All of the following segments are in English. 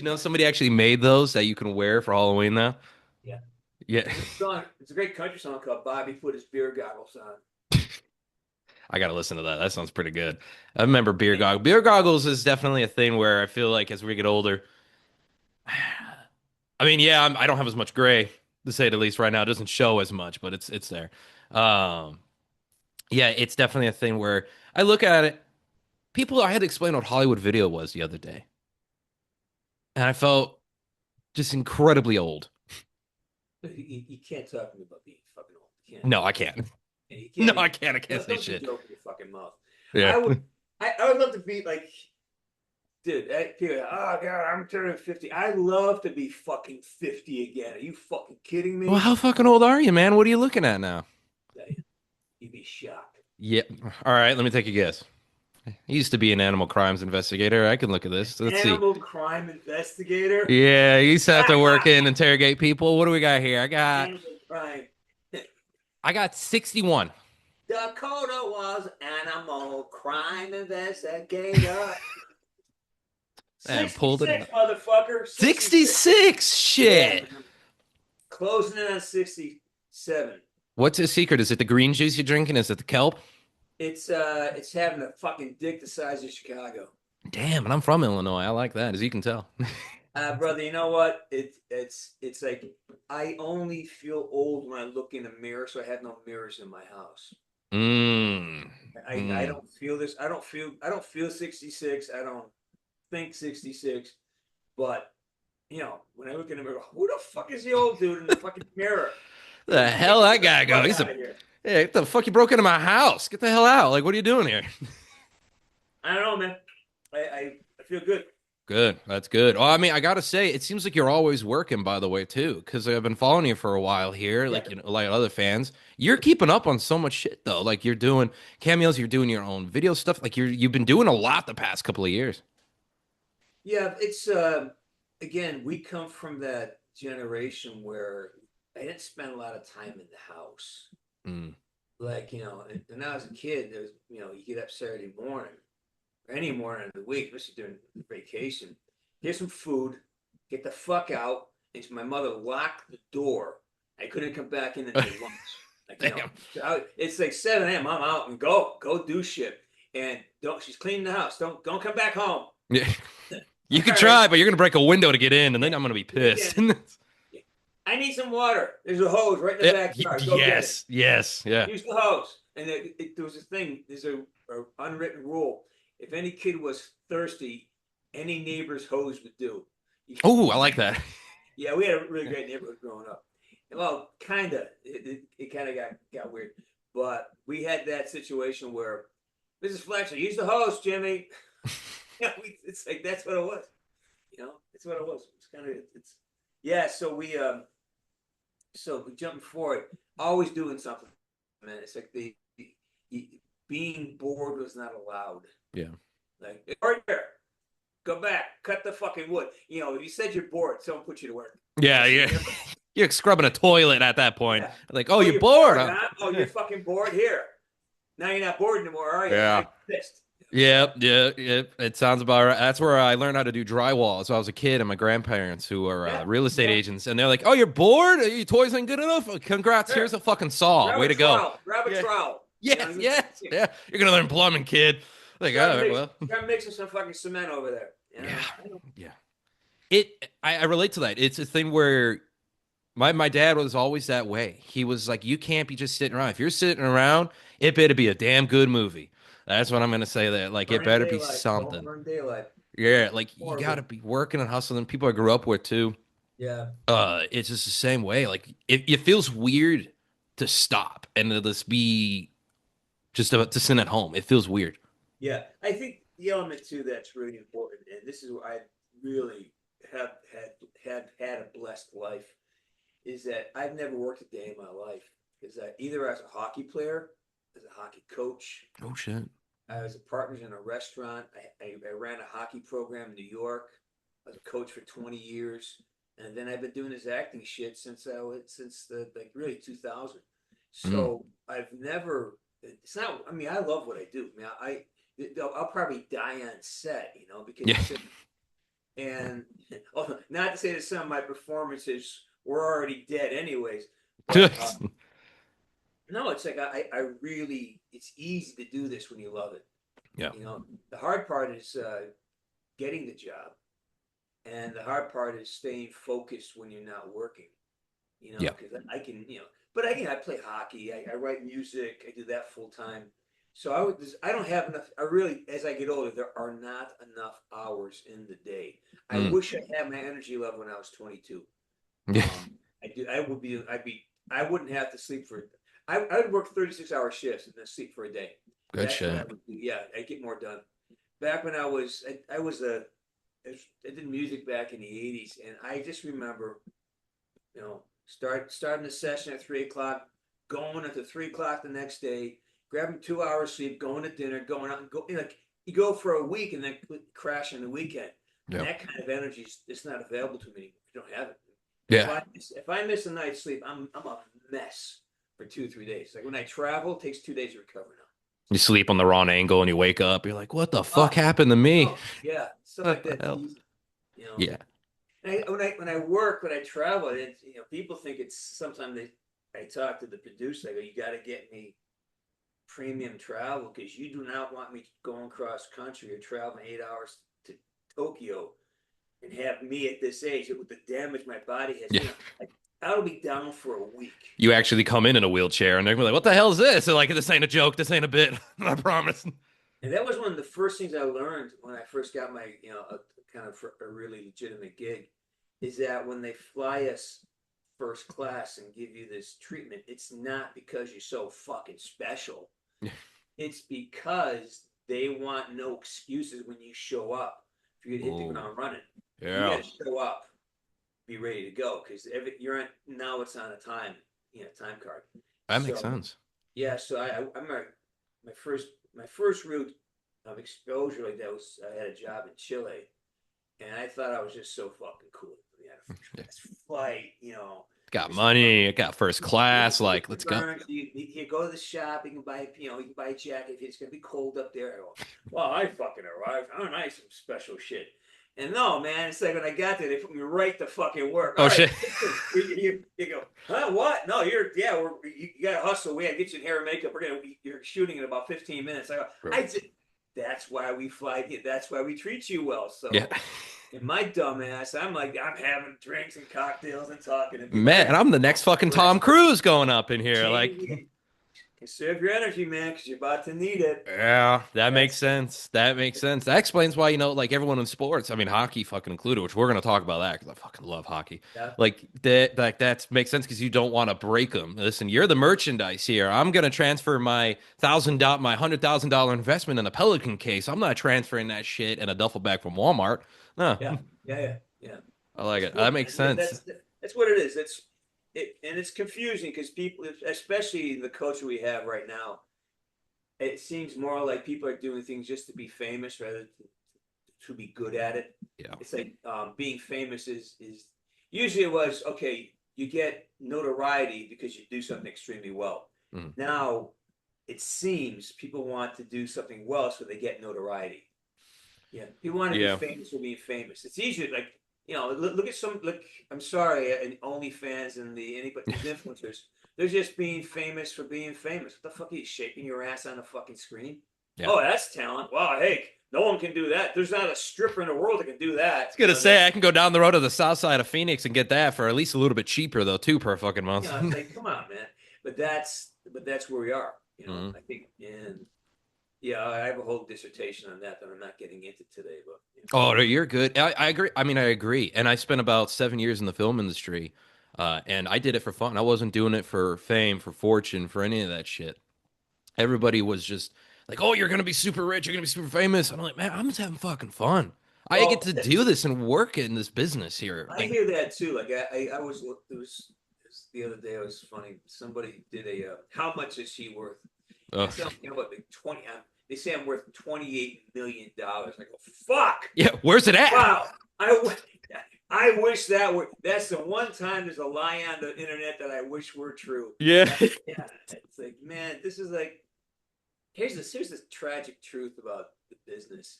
you know somebody actually made those that you can wear for Halloween now? Yeah. Yeah, It's a great country song called Bobby Put His Beer Goggles On. I gotta listen to that. That sounds pretty good. I remember beer goggles. Beer goggles is definitely a thing where I feel like as we get older, I mean, yeah, I don't have as much gray to say the least right now. It doesn't show as much, but it's there. Um, yeah, it's definitely a thing where I look at it. People, I had to explain what Hollywood video was the other day, and I felt just incredibly old. You can't talk to me about being fucking old. You can't. No, I can't. You No, can't I even. can't. I can't say Don't you shit. joke with your fucking mouth. Yeah. I would. I would love to be like, dude. People, oh god, I'm turning 50. I love to be fucking 50 again. Are you fucking kidding Well, me? how fucking old are you, man? What are you looking at now? Yeah, you'd be shocked. Yeah. All right, let me take a guess. I used to be an animal crimes investigator. I can look at this. Let's see. Animal crime investigator. Yeah, you used to have to work in interrogate people. What do we got here? Animal crime. I got 61. Dakota was animal crime investigator. And pulled it 66, out. motherfucker. 66. 66. Yeah, Shit. man. Closing in on 67. What's his secret? Is it the green juice you're drinking? Is it the kelp? It's having a fucking dick the size of Chicago. Damn, and I'm from Illinois. I like that, as you can tell. Brother, you know what? It's like I only feel old when I look in a mirror, so I have no mirrors in my house. Mm. I Mm. don't feel this. I don't feel 66. I don't think 66. But when I look in the mirror, who the fuck is the old dude in the fucking mirror? The Get hell that the guy go? fuck He's a out of here. Hey, what the fuck you broke into my house? Get the hell out. Like, what are you doing here? I don't know, man. I feel good. Good. That's good. Oh, I mean, I gotta say, it seems like you're always working, by the way, too, because I've been following you for a while here, Yeah. like like other fans. You're keeping up on so much shit though. Like you're doing cameos, you're doing your own video stuff. Like you've been doing a lot the past couple of years. Yeah, it's again, we come from that generation where I didn't spend a lot of time in the house. Mm. Like, when I was a kid, there's, you get up Saturday morning or any morning of the week, especially during vacation, here's some food, get the fuck out. And so my mother locked the door. I couldn't come back in until lunch. Like, Damn. it's like 7 a.m. I'm out and go do shit. And she's cleaning the house. Don't come back home. Yeah. All You could right. try, but you're gonna break a window to get in, and then I'm gonna be pissed. I need some water. There's a hose right in the Yeah, backyard. Go get it. yes, yes, yeah. Use the hose. And there was a thing. There's a unwritten rule. If any kid was thirsty, any neighbor's hose would do. Oh, I like that. Yeah, we had a really great neighborhood growing up. Well, kind of. It kind of got weird, but we had that situation where Mrs. Fletcher, use the hose, Jimmy. It's like that's what it was. That's what it was. It's kind of it's yeah. So we jumping forward, always doing something, man. It's like being bored was not allowed. Yeah. Like, right there, go back, cut the fucking wood. If you said you're bored, someone put you to work. Yeah, yeah. You're scrubbing a toilet at that point. Yeah. Like, oh, Oh, you're you're bored, bored, huh? huh? Oh, you're fucking bored here. Now you're not bored anymore, are you? Yeah. I'm pissed. Yep, yeah, yep. It sounds about right. That's where I learned how to do drywall. So I was a kid, and my grandparents, who are Yeah, real estate yeah. agents, and they're like, "Oh, you're bored? Your toys ain't good enough? Congrats! Sure. Here's a fucking saw. Grab Way a to go!" trowel. Grab a Yeah. trowel. Yes, yes, yeah. You're gonna learn plumbing, kid. Like, all right, well, Start mixing some fucking cement over there. yeah, yeah. I relate to that. It's a thing where my dad was always that way. He was like, you can't be just sitting around. If you're sitting around, it better be a damn good movie. That's what I'm gonna say there. Like, it Burning better be daylight. Don't something. burn daylight. Yeah, like you gotta Horrible. be working and hustling. People I grew up with too. Yeah. It's just the same way. Like it feels weird to stop and to just be just about to sit at home. It feels weird. Yeah. I think the element too that's really important, and this is where I really have had a blessed life, is that I've never worked a day in my life. Is that either as a hockey player, as a hockey coach, Oh shit. I was a partner in a restaurant. I ran a hockey program in New York. I was a coach for 20 years. And then I've been doing this acting shit since the like really 2000. Mm. So I've never. It's not. I mean, I love what I do. I mean, I'll probably die on set, because Yeah. And oh, not to say that some of my performances were already dead anyways, but no, it's like I really, it's easy to do this when you love it. Yeah. You know, the hard part is getting the job, and the hard part is staying focused when you're not working. You know, Yeah. because I can, you know, but again, I play hockey, I write music, I do that full time. So I don't have enough. I really, as I get older, there are not enough hours in the day. I Mm. wish I had my energy level when I was 22. Yeah. I do. I wouldn't have to sleep for. I would work 36-hour shifts and then sleep for a day. Good That's what I shit. would do. Yeah, I get more done. Back when I was a, I did music back in the '80s, and I just remember, you know, starting the session at 3 o'clock, going until 3 o'clock the next day, grabbing 2 hours sleep, going to dinner, going out and go. You know, you go for a week and then crash on the weekend, and Yeah. that kind of energy is it's not available to me. If you don't have it. And Yeah. if I miss a night's sleep, I'm a mess for 2 3 days. Like when I travel, it takes 2 days to recover now. You sleep on the wrong angle and you wake up. You're like, what the fuck Oh, happened to me? oh yeah, stuff What like the that. hell? You know, Yeah. when I work, when I travel, it, you know, people think it's sometimes I talk to the producer. I go, you got to get me premium travel because you do not want me going cross country or traveling 8 hours to Tokyo and have me at this age with the damage my body has. Yeah. You know, like, I'll be down for a week. You actually come in a wheelchair and they're gonna be like, what the hell is this? They're like, this ain't a joke. This ain't a bit. I promise. And that was one of the first things I learned when I first got my, you know, a kind of a really legitimate gig, is that when they fly us first class and give you this treatment, it's not because you're so fucking special. It's because they want no excuses when you show up. If you hit the Oh, ground running, you got yeah. to show up, be ready to go because you're on, now it's on a time, you know, time card. That makes So sense. yeah, so I remember my first route of exposure like that was I had a job in Chile, and I thought I was just so fucking cool. We had Yeah. a flight, you know. Got Just like, money. Got first class. Like, let's go. burns. You go to the shop. You can buy, you know, you can buy a jacket if it's gonna be cold up there. I go, well, I fucking arrived. I don't some special shit. And no, man, it's like when I got there, they put me right to fucking work. All Oh, right, shit. you go, huh? What? No, yeah, you got to hustle. We got to get you in hair and makeup. You're shooting in about 15 minutes. I go, Bro. I did. That's why we fly you. That's why we treat you well. Yeah. So, in my dumb ass, I'm like, I'm having drinks and cocktails and talking to people. Man, I'm the next fucking Tom Rest. Cruise going up in here. Like, Conserve your energy, man, because you're about to need it. yeah, that makes That's sense. That makes sense. That explains why, like everyone in sports, I mean, hockey fucking included, which we're going to talk about that because I fucking love hockey. yeah, That makes sense because you don't want to break them. Listen, you're the merchandise here. I'm going to transfer my $100,000 investment in a Pelican case. I'm not transferring that shit in a duffel bag from Walmart. No, yeah, yeah. I like it. Sport, That makes sense. that's what it is. And it's confusing because people, especially the culture we have right now, it seems more like people are doing things just to be famous rather than to be good at it. Yeah. It's like being famous is usually it was okay. You get notoriety because you do something extremely well. Mm. Now it seems people want to do something well so they get notoriety. Yeah, people want to be Yeah. famous for being famous. It's easier, like you know, look at some. Look, I'm sorry, and OnlyFans and anybody these influencers, they're just being famous for being famous. What the fuck are you shaking your ass on a fucking screen? Yeah. Oh, that's talent. Wow, hey, no one can do that. There's not a stripper in the world that can do I was that. You gonna know that. say I can go down the road to the south side of Phoenix and get that for at least a little bit cheaper though, too, per fucking You month. know, it's like, come on, man. But that's where we are. You know, Mhm. I think, and yeah, I have a whole dissertation on that I'm not getting into today. But Oh, no, you're good. I agree. I mean, I agree. And I spent about 7 years in the film industry, and I did it for fun. I wasn't doing it for fame, for fortune, for any of that shit. Everybody was just like, "Oh, you're gonna be super rich. You're gonna be super famous." And I'm like, "Man, I'm just having fucking fun. I get well, to do this and work in this business here." I Like, hear that too. Like I was it was the other day. It was funny. Somebody did how much is she worth? uh, I said, you know what? Like 20. They say I'm worth $28 million. I go, fuck. yeah, where's it at? Wow. I I wish that were. That's the one time there's a lie on the internet that I wish were true. Yeah. Yeah. It's like, man, this is like. Here's the tragic truth about the business.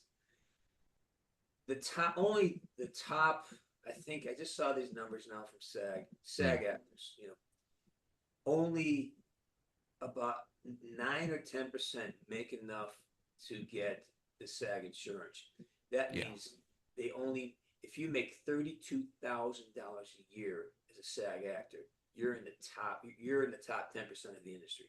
the top. I think I just saw these numbers now from SAG Mm. actors. Only about 9 or 10% make enough to get the SAG insurance. That Yeah. means they only if you make $32,000 a year as a SAG actor, you're in the top. You're in the top 10% of the industry.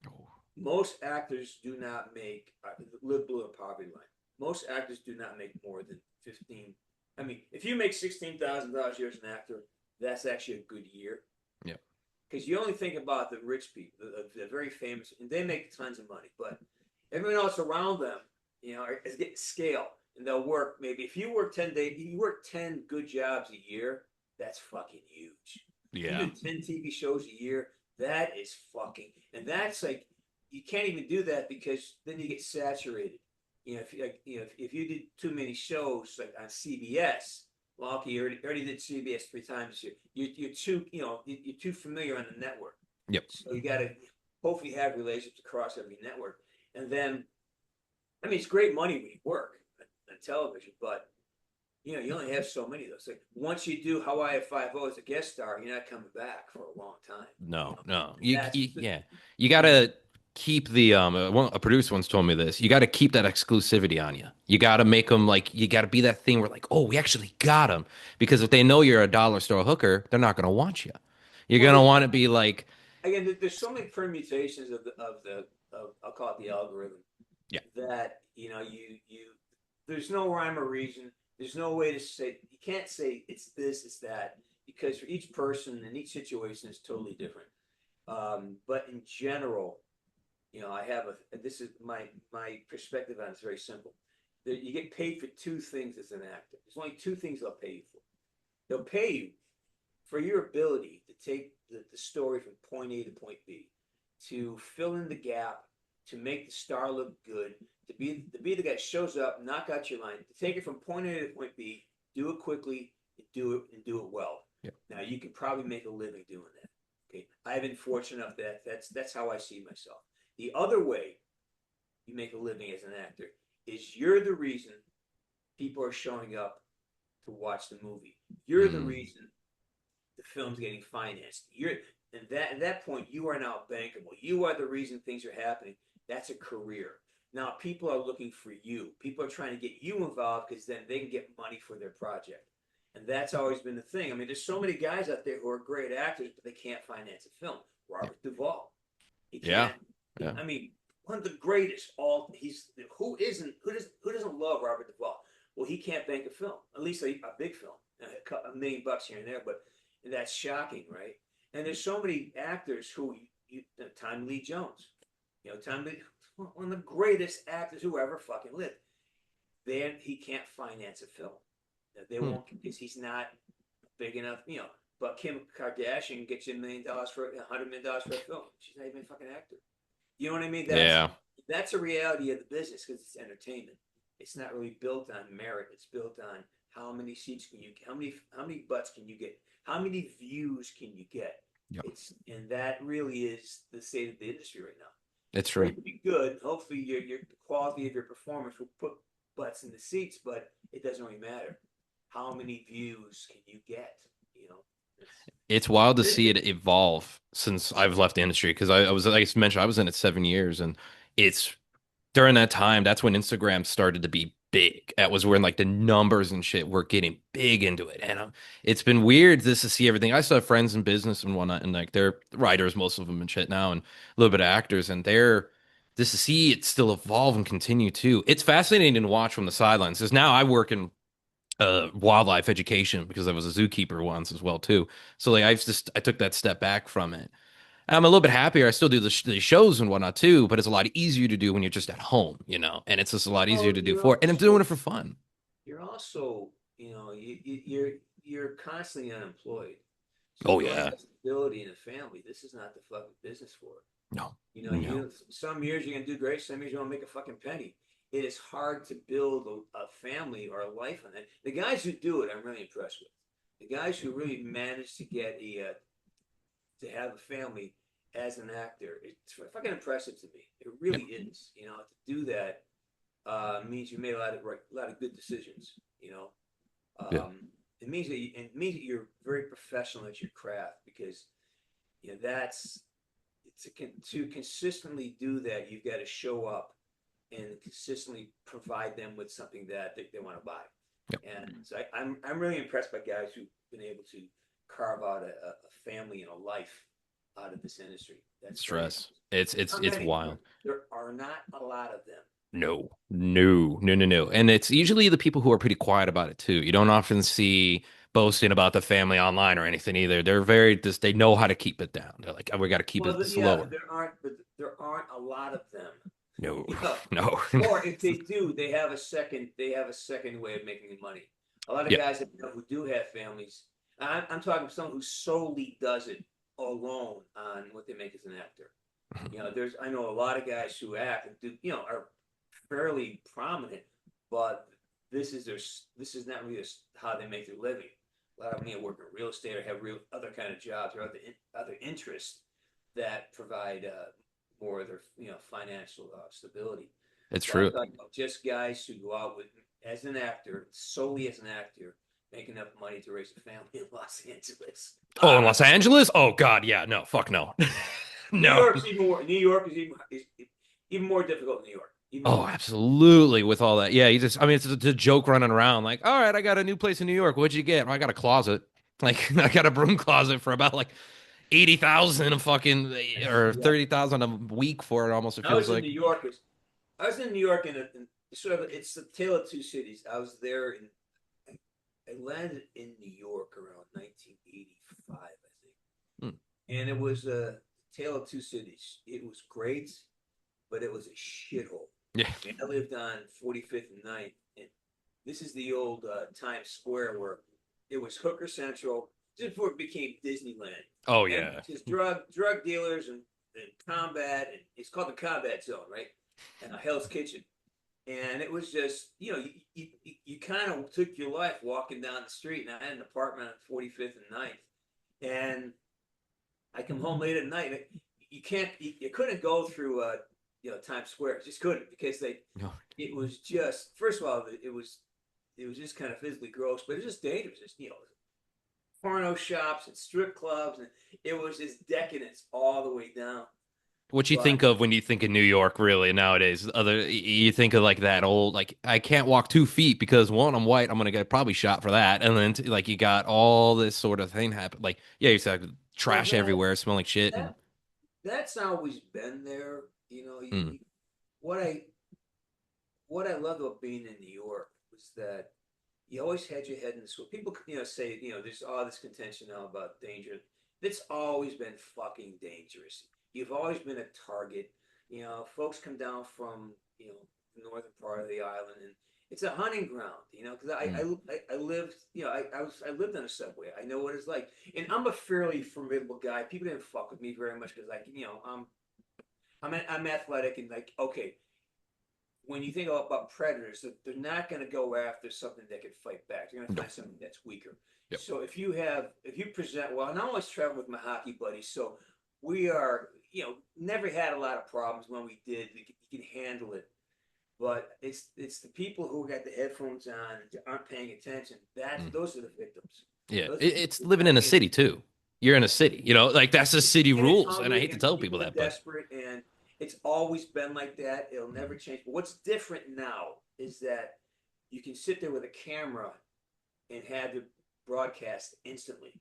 Oh. Most actors do not make live below the poverty line. Most actors do not make more than 15. I mean, if you make $16,000 a year as an actor, that's actually a good year. Yeah. Because you only think about the rich people, the very famous, and they make tons of money. But everyone else around them, is getting scale, and they'll work. Maybe if you work 10 days, you work 10 good jobs a year. That's fucking huge. If you Yeah. do 10 TV shows a year, that is fucking, and that's like you can't even do that because then you get saturated. If you did too many shows like on CBS, well, okay, you already did CBS 3 times this year. You're too, you're too familiar on the network. Yep. So you got to hopefully have relationships across every network. And then, I mean, it's great money when you work on television, but you only have so many of those. Like once you do Hawaii Five O as a guest star, you're not coming back for a long time. No, no. That's Yeah. You gotta keep the a producer once told me this. You gotta keep that exclusivity on you. You gotta make them like you gotta be that thing where like, oh, we actually got them. Because if they know you're a dollar store hooker, they're not gonna want you. You're well. gonna want to be like, Again, there's so many permutations of I'll call it the algorithm yeah, that you there's no rhyme or reason. There's no way to say you can't say it's this, it's that because for each person and each situation is totally different. But in general, I have this is my perspective on it's very simple. You get paid for two things as an actor. There's only two things they'll pay you for. They'll pay you for your ability to take the story from point A to point B, to fill in the gap, to make the star look good, to be the guy that shows up, knock out your line, to take it from point A to point B, do it quickly, and do it well. yeah, Now you can probably make a living doing that. Okay, I've been fortunate enough that that's how I see myself. The other way you make a living as an actor is you're the reason people are showing up to watch the movie. You're the mm, reason the film's getting financed. At that point, you are now bankable. You are the reason things are happening. That's a career. Now people are looking for you. People are trying to get you involved because then they can get money for their project. And that's always been the thing. I mean, there's so many guys out there who are great actors, but they can't finance a film. yeah, Robert Duvall, he yeah, can't. yeah, I mean, one of the greatest. He's who doesn't love Robert Duvall? Well, he can't bank a film, at least a big film, a million bucks here and there. But that's shocking, right? And there's so many actors who Tommy Lee Jones, Tommy Lee, one of the greatest actors who ever fucking lived. Then he can't finance a film. They hmm, won't because he's not big enough. But Kim Kardashian gets you $1 million for $100 million for a film. She's not even a fucking actor. You know what I mean? That's yeah. that's a reality of the business because it's entertainment. It's not really built on merit. It's built on how many seats can you, how many butts can you get, how many views can you get. Yep. And that really is the state of the industry right now. It's It's true. great to be good. Hopefully, the quality of your performance will put butts in the seats, but it doesn't really matter. How many views can you get? You know, It's wild to see it's, it evolve since I've left the industry because I was, like I mentioned, I was in it 7 years, and it's during that time that's when Instagram started to be big. That was when like the numbers and shit were getting big into it, and it's been weird just to see everything. I still have friends in business and whatnot, and like they're writers, most of them and shit now, and a little bit of actors, and they're just to see it still evolve and continue too. It's fascinating to watch from the sidelines because now I work in wildlife education because I was a zookeeper once as well too. So like I took that step back from it. I'm a little bit happier. I still do the shows and whatnot too, but it's a lot easier to do when you're just at home, and it's just a lot easier well, to do for. And I'm doing it for fun. you're also, you're constantly unemployed. So Oh you already yeah, have stability in a family. This is not the fucking business for it. no, no, You some years you're gonna do great, some years you won't make a fucking penny. It is hard to build a family or a life on that. The guys who do it, I'm really impressed with. The guys who really manage to get to have a family as an actor, it's fucking impressive to me. It really yep, is. To do that, means you made a lot of good decisions. Yeah. It means it means that you're very professional at your craft because that's to consistently do that. You've got to show up and consistently provide them with something that they want to buy. Yep. And so I'm really impressed by guys who've been able to carve out a family and a life out of this industry. That's very Stress. It's many. wild. There are not a lot of them. No, no, no, no, no. And it's usually the people who are pretty quiet about it too. You don't often see boasting about the family online or anything either. They're very just they know how to keep it down. They're like, oh, we got to keep Well, it yeah, slower. there aren't a lot of them. No, You know, no. or if they do, they have a second. They have a second way of making money. A lot of Yeah, guys that who do have families. I'm talking someone who solely does it alone on what they make as an actor. There's I know a lot of guys who act and do are fairly prominent, but this is not really how they make their living. A lot of them work in real estate or have real other kind of jobs or other interests that provide more of their financial stability. it's But I'm true. talking about just guys who go out with as an actor, solely as an actor, make enough money to raise a family in Los Angeles. Oh, in Los Angeles? Oh God, yeah. No, fuck no. New No. York's even more. New York is even more difficult than New York. Even Oh, more. absolutely. With all that. Yeah, you just I mean it's a joke running around like, all right, I got a new place in New York. What'd you get? Well, I got a closet. Like I got a broom closet for about like 80,000 a fucking or Yeah. 30,000 a week for it almost it I feels was in like. New York. I was in New York in sort of it's the tale of two cities. I was there in I landed in New York around 1985, I think, Hmm. and it was a tale of two cities. It was great, but it was a shithole. Yeah. I mean, I lived on 45th and Ninth, and this is the old Times Square where it was hooker central just before it became Disneyland, Oh and yeah. just drug dealers and combat, and it's called the combat zone, right? And Hell's Kitchen, and it was just you kind of took your life walking down the street, and I had an apartment on 45th and Ninth, and I come home late at night. You couldn't go through Times Square, just couldn't because No. it was just first of all it was just kind of physically gross, but it was just dangerous. Just porno shops and strip clubs, and it was just decadence all the way down. What you But think of when you think of New York, really nowadays? Other you think of like that old like I can't walk 2 feet because one, I'm white, I'm gonna get probably shot for that, and then like you got all this sort of thing happen. Like yeah, you said well, trash everywhere, smelling like shit, and that that's always been there. mm, What I what I loved about being in New York was that you always had your head in the swivel. People, say, there's all this contention now about danger. It's always been fucking dangerous. You've always been a target. Folks come down from, the northern part of the island, and it's a hunting ground. Because mm, I lived, I lived on a subway. I know what it's like, and I'm a fairly formidable guy. People didn't fuck with me very much because, like, I'm athletic and like, okay, when you think about predators, they're not going to go after something that can fight back. They're going to no, find something that's weaker. yep, So if you present well, and I always travel with my hockey buddies, so we are, never had a lot of problems when we did. You can handle it, but it's the people who got the headphones on and aren't paying attention. mm. Those are the victims. Yeah, Those are the it's people who living in aren't a paying city too. You're in a city, like that's the city and it's rules, and I hungry hate to and tell people people are that, but desperate and it's always been like that. It'll never mm, change. But what's different now is that you can sit there with a camera and have it broadcast instantly.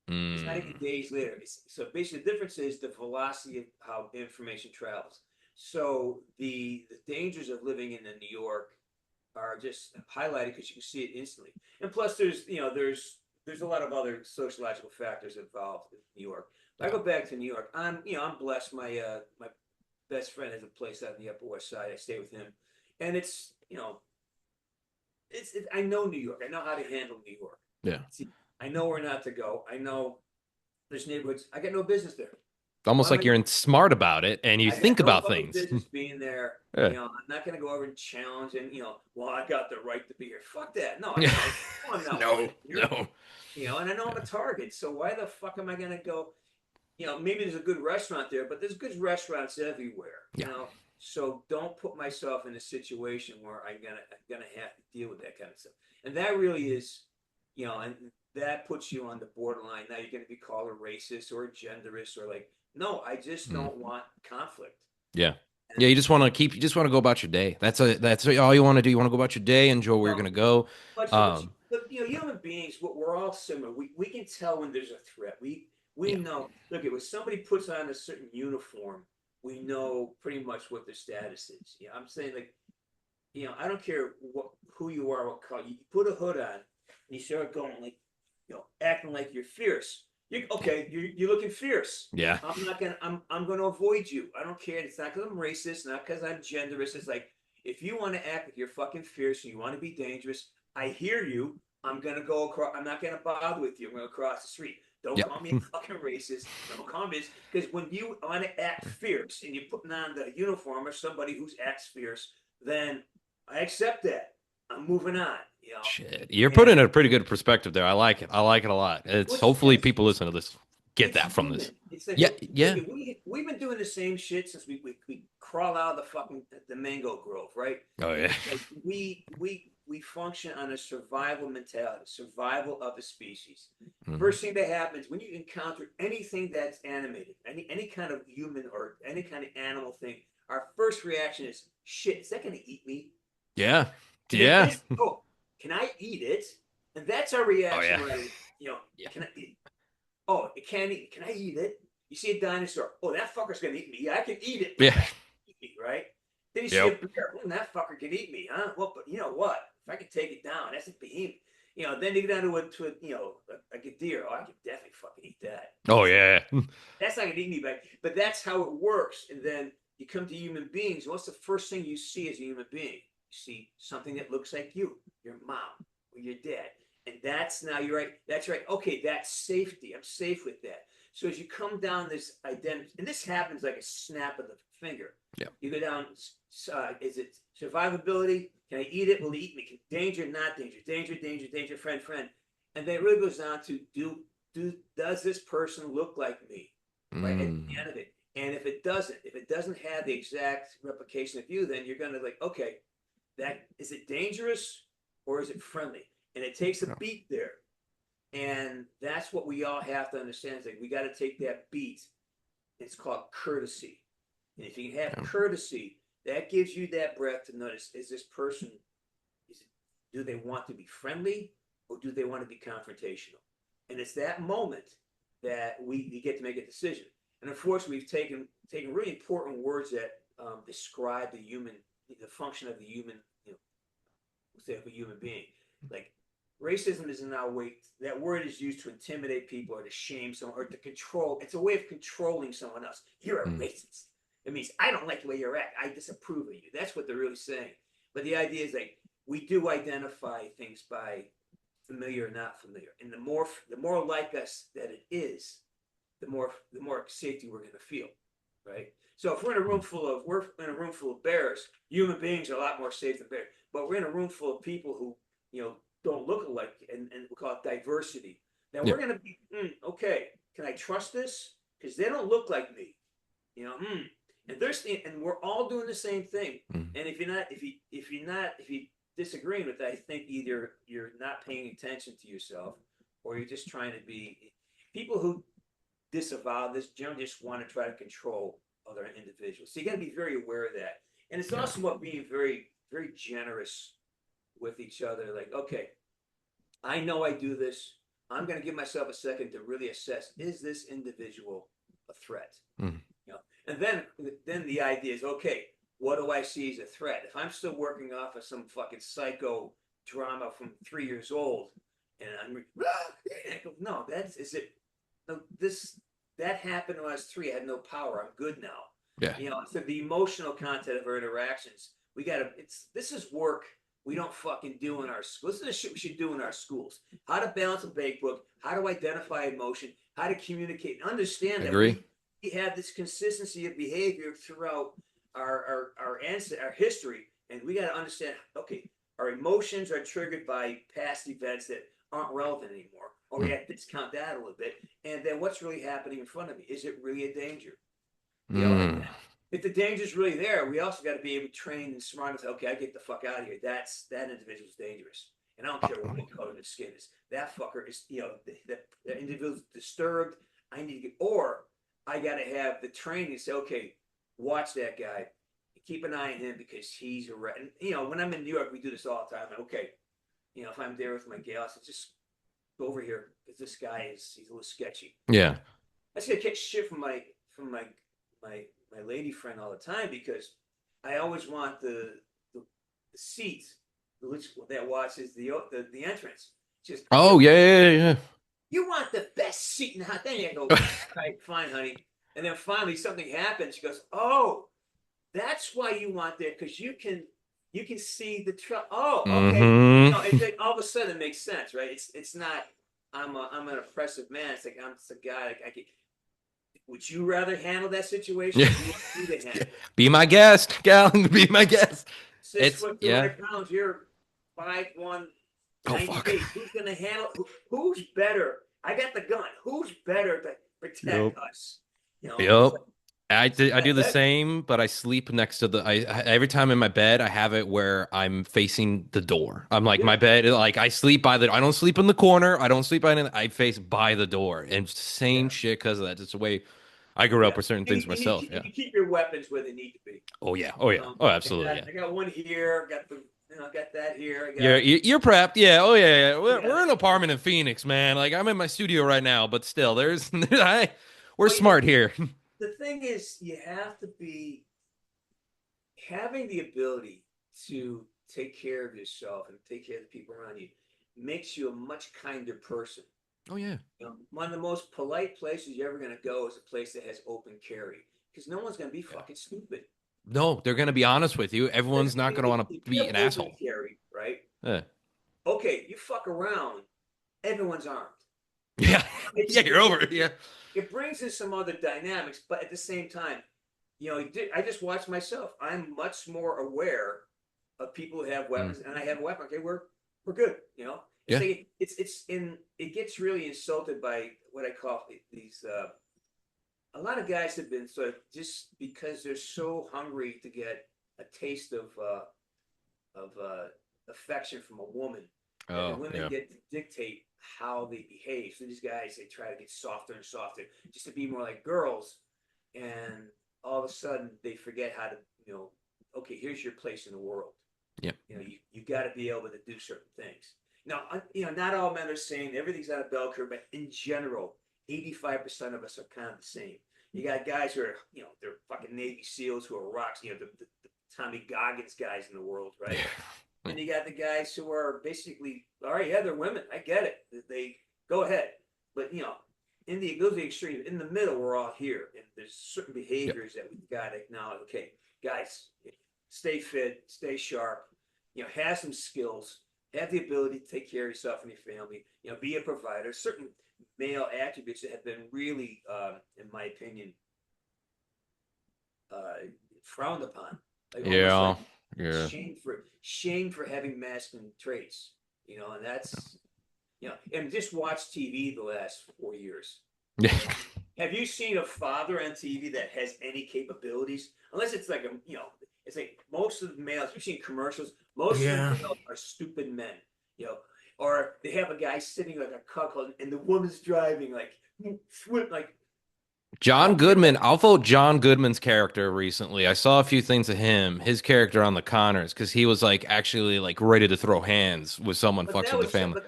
It's not even mm, days later. So basically, the difference is the velocity of how information travels. So the dangers of living in New York are just highlighted because you can see it instantly. And plus, there's a lot of other sociological factors involved in New York. If I yeah, go back to New York, I'm blessed. My best friend has a place out in the Upper West Side. I stay with him, and I know New York. I know how to handle New York. yeah. See, I know where not to go. I know there's neighborhoods. I got no business there. Almost Why am I like going you're to smart about it and you I got think no about fucking things. business being there. Yeah. I'm not going to go over and challenge and, well, I got the right to be here. Fuck that. No, Yeah. I'm not No, wanted here. no. And I know I'm Yeah. a target. So why the fuck am I going to go? Maybe there's a good restaurant there, but there's good restaurants everywhere. Yeah. So don't put myself in a situation where I'm gonna have to deal with that kind of stuff. And that really is, and that puts you on the borderline. Now you're gonna be called a racist or a genderist or like, no, I just Mm. don't want conflict. Yeah. Yeah, And you just want to go about your day. That's all you want to do. You want to go about your day, enjoy where you're well, gonna go. but Um, human beings, we're all similar. We can tell when there's a threat. We yeah. know. Look, when somebody puts on a certain uniform, we know pretty much what their status is. I'm saying like, I don't care who you are, what color. You put a hood on, and you start going like, acting like you're fierce. You're looking fierce. Yeah. I'm gonna avoid you. I don't care. It's not because I'm racist, not because I'm genderist. It's like if you want to act like you're fucking fierce and you want to be dangerous, I hear you. I'm gonna go across. I'm not gonna bother with you. I'm gonna cross the street. Don't Yep. call me a fucking racist. Don't call me this because when you want to act fierce and you're putting on the uniform of somebody who's acts fierce, then I accept that. I'm moving on. Shit. You're And putting a pretty good perspective there. I like it. I like it a lot. It's which hopefully people listen to this get it's that from this. human. It's like Yeah, look, yeah. we've been doing the same shit since we crawl out of the fucking the mango grove, right? Oh yeah. Like we function on a survival mentality, survival of the species. Mhm. First thing that happens when you encounter anything that's animated, any kind of human or any kind of animal thing, our first reaction is shit. Is that going to eat me? Yeah. And if Yeah. this, oh, can I eat it? And that's our Oh reaction yeah. when Yeah. can I eat? Oh, it can't eat. Can I eat it? You see a dinosaur. Oh, that fucker's gonna eat me. Yeah, I can eat it, but Yeah. it's not gonna eat me, right? Then you see a Yep. bear. Oh, that fucker can eat me, huh? Well, but you know what? If I can take it down, that's a behemoth. Then you get down to a deer. Oh, I can definitely fucking eat that. Oh yeah. That's not gonna eat me, but that's how it works. And then you come to human beings. What's the first thing you see as a human being? You see something that looks like you, your mom or your dad. And that's now you're right. That's right. Okay, that's safety. I'm safe with that. So as you come down this identity, and this happens like a snap of the finger. Yeah. You go down. Is it survivability? Can I eat it? Will it eat me? Danger, not danger. Danger, danger, danger. Friend, friend. And then it really goes down to does this person look like me? Right at the Mm. end of it. And if it doesn't have the exact replication of you, then you're gonna like, okay, that is it dangerous or is it friendly? And it takes a Yeah. beat there. And that's what we all have to understand. It's like we got to take that beat. It's called courtesy. And if you can have Yeah. courtesy, that gives you that breath to notice: is this person? Do they want to be friendly or do they want to be confrontational? And it's that moment that we get to make a decision. And unfortunately, we've taken really important words that describe the function of the human, say of a human being. Like racism is now way that word is used to intimidate people or to shame someone or to control. It's a way of controlling someone else. You're a Mm. racist. It means I don't like the way you're at. I disapprove of you. That's what they're really saying. But the idea is like we do identify things by familiar or not familiar, and the more like us that it is, the more safety we're going to feel, right? So if we're in a room full of bears, human beings are a lot more safe than bears. But we're in a room full of people who don't look alike, and we call it diversity. Then Yeah. we're going to be okay. Can I trust this? Because they don't look like me, and and we're all doing the same thing. Mm. And if you disagreeing with that, I think either you're not paying attention to yourself, or you're just trying to be people who disavow this generally just want to try to control other individuals. So you got to be very aware of that. And it's Yeah. also about being very, very generous with each other. Like, okay, I know I do this. I'm going to give myself a second to really assess: is this individual a threat? Mm. And then the idea is, okay, what do I see as a threat? If I'm still working off of some fucking psycho drama from 3 years old, and no, that's is it? No, that happened when I was three. I had no power. I'm good now. Yeah. So the emotional content of our interactions, we gotta. This is work we don't fucking do in our schools. This is the shit we should do in our schools. How to balance a bank book, how to identify emotion, how to communicate, and understand that Agree. we have this consistency of behavior throughout our history, and we got to understand. Okay, our emotions are triggered by past events that aren't relevant anymore, or we Mm. have to discount that a little bit. And then what's really happening in front of me? Is it really a danger? And Mm. if the danger's really there, we also got to be able to train and smart enough. Okay, I get the fuck out of here. That individual's dangerous, and I don't care what color the skin is. That fucker is, the individual's disturbed. I need to get, or I got to have the training to say, okay, watch that guy, keep an eye on him because he's a rat. And, when I'm in New York, we do this all the time. Okay, if I'm there with my gal, I say, just go over here because this guy he's a little sketchy. Yeah. I just gotta catch shit my my lady friend all the time because I always want the seat which that watches the entrance. Just Oh yeah, yeah, you want the best seat in the house. Then you go, all yeah. right, fine, honey. And then finally something happens. She goes, oh, that's why you want that because you can see the truck. Oh, okay. hmm All of a sudden it makes sense, right? It's not. I'm an oppressive man. It's like I'm just a guy. Like, I can, would you rather handle that situation? Yeah. Or do you want me to handle it? Be my guest, gal. Be my guest. Six It's foot, two yeah. hundred pounds. You're 5'1", Oh 90 fuck. feet. Who's gonna handle? Who's better? I got the gun. Who's better to Yep. protect us? Yep. It's like I do the that. same, but I sleep next to every time in my bed, I have it where I'm facing the door. I'm like Yeah, my bed, like I sleep I don't sleep in the corner. I don't sleep by anything. I face by the door. And same yeah, shit because of that. It's the way I grew yeah. up with certain And things myself. and Yeah. you keep your weapons where they need to be. Oh yeah. Oh yeah. Oh absolutely. Yeah. I got one here. Got got that here. I You're got. you're prepped. Yeah. Oh yeah. Yeah. Yeah. We're in an apartment in Phoenix, man. Like I'm in my studio right now, but still, we're Well, smart here. the thing is, you have to be having the ability to take care of yourself and take care of the people around you makes you a much kinder person. Oh yeah. One of the most polite places you're ever going to go is a place that has open carry because no one's going to be Yeah. fucking stupid. No, they're gonna be honest with you. Everyone's not gonna want If to you be have an open asshole. carry, right? Yeah. Okay, you fuck around, everyone's armed. Yeah. It's, Yeah, you're over it. Yeah. it brings in some other dynamics, but at the same time, I just watch myself. I'm much more aware of people who have Mm. weapons, and I have a weapon. Okay, we're good. It's Yeah. like it's in. It gets really insulted by what I call these. A lot of guys have been sort of just because they're so hungry to get a taste of affection from a woman that the Oh, women yeah. get to dictate how they behave. So these guys, they try to get softer and softer just to be more like girls, and all of a sudden they forget how to, okay, here's your place in the world. Yeah. You got to be able to do certain things. Now, not all men are saying everything's out of bell curve, but in general, 85% of us are kind of the same. You got guys who are, they're fucking Navy SEALs who are rocks, the Tommy Goggins guys in the world, right? Yeah. And you got the guys who are basically, all right, yeah, they're women. I get it. They go ahead. But, those are the extremes. In the middle, we're all here. And there's certain Yeah. behaviors that we've got to acknowledge. Okay, guys, stay fit, stay sharp, have some skills, have the ability to take care of yourself and your family, be a provider. Certain male attributes that have been really, in my opinion, frowned upon. Like almost Yeah. like Yeah. shame for having masculine traits. And that's and just watch TV the last 4 years. Yeah. Have you seen a father on TV that has any capabilities? Unless it's like it's like most of the males you've seen commercials. Most of the Yeah. males are stupid men, or they have a guy sitting like a cuckold, and the woman's driving like I John don't get Goodman, that. I'll vote John Goodman's character recently. I saw a few things of him, his character on the Connors, because he was like actually like ready to throw hands with someone But fucks that with the was family.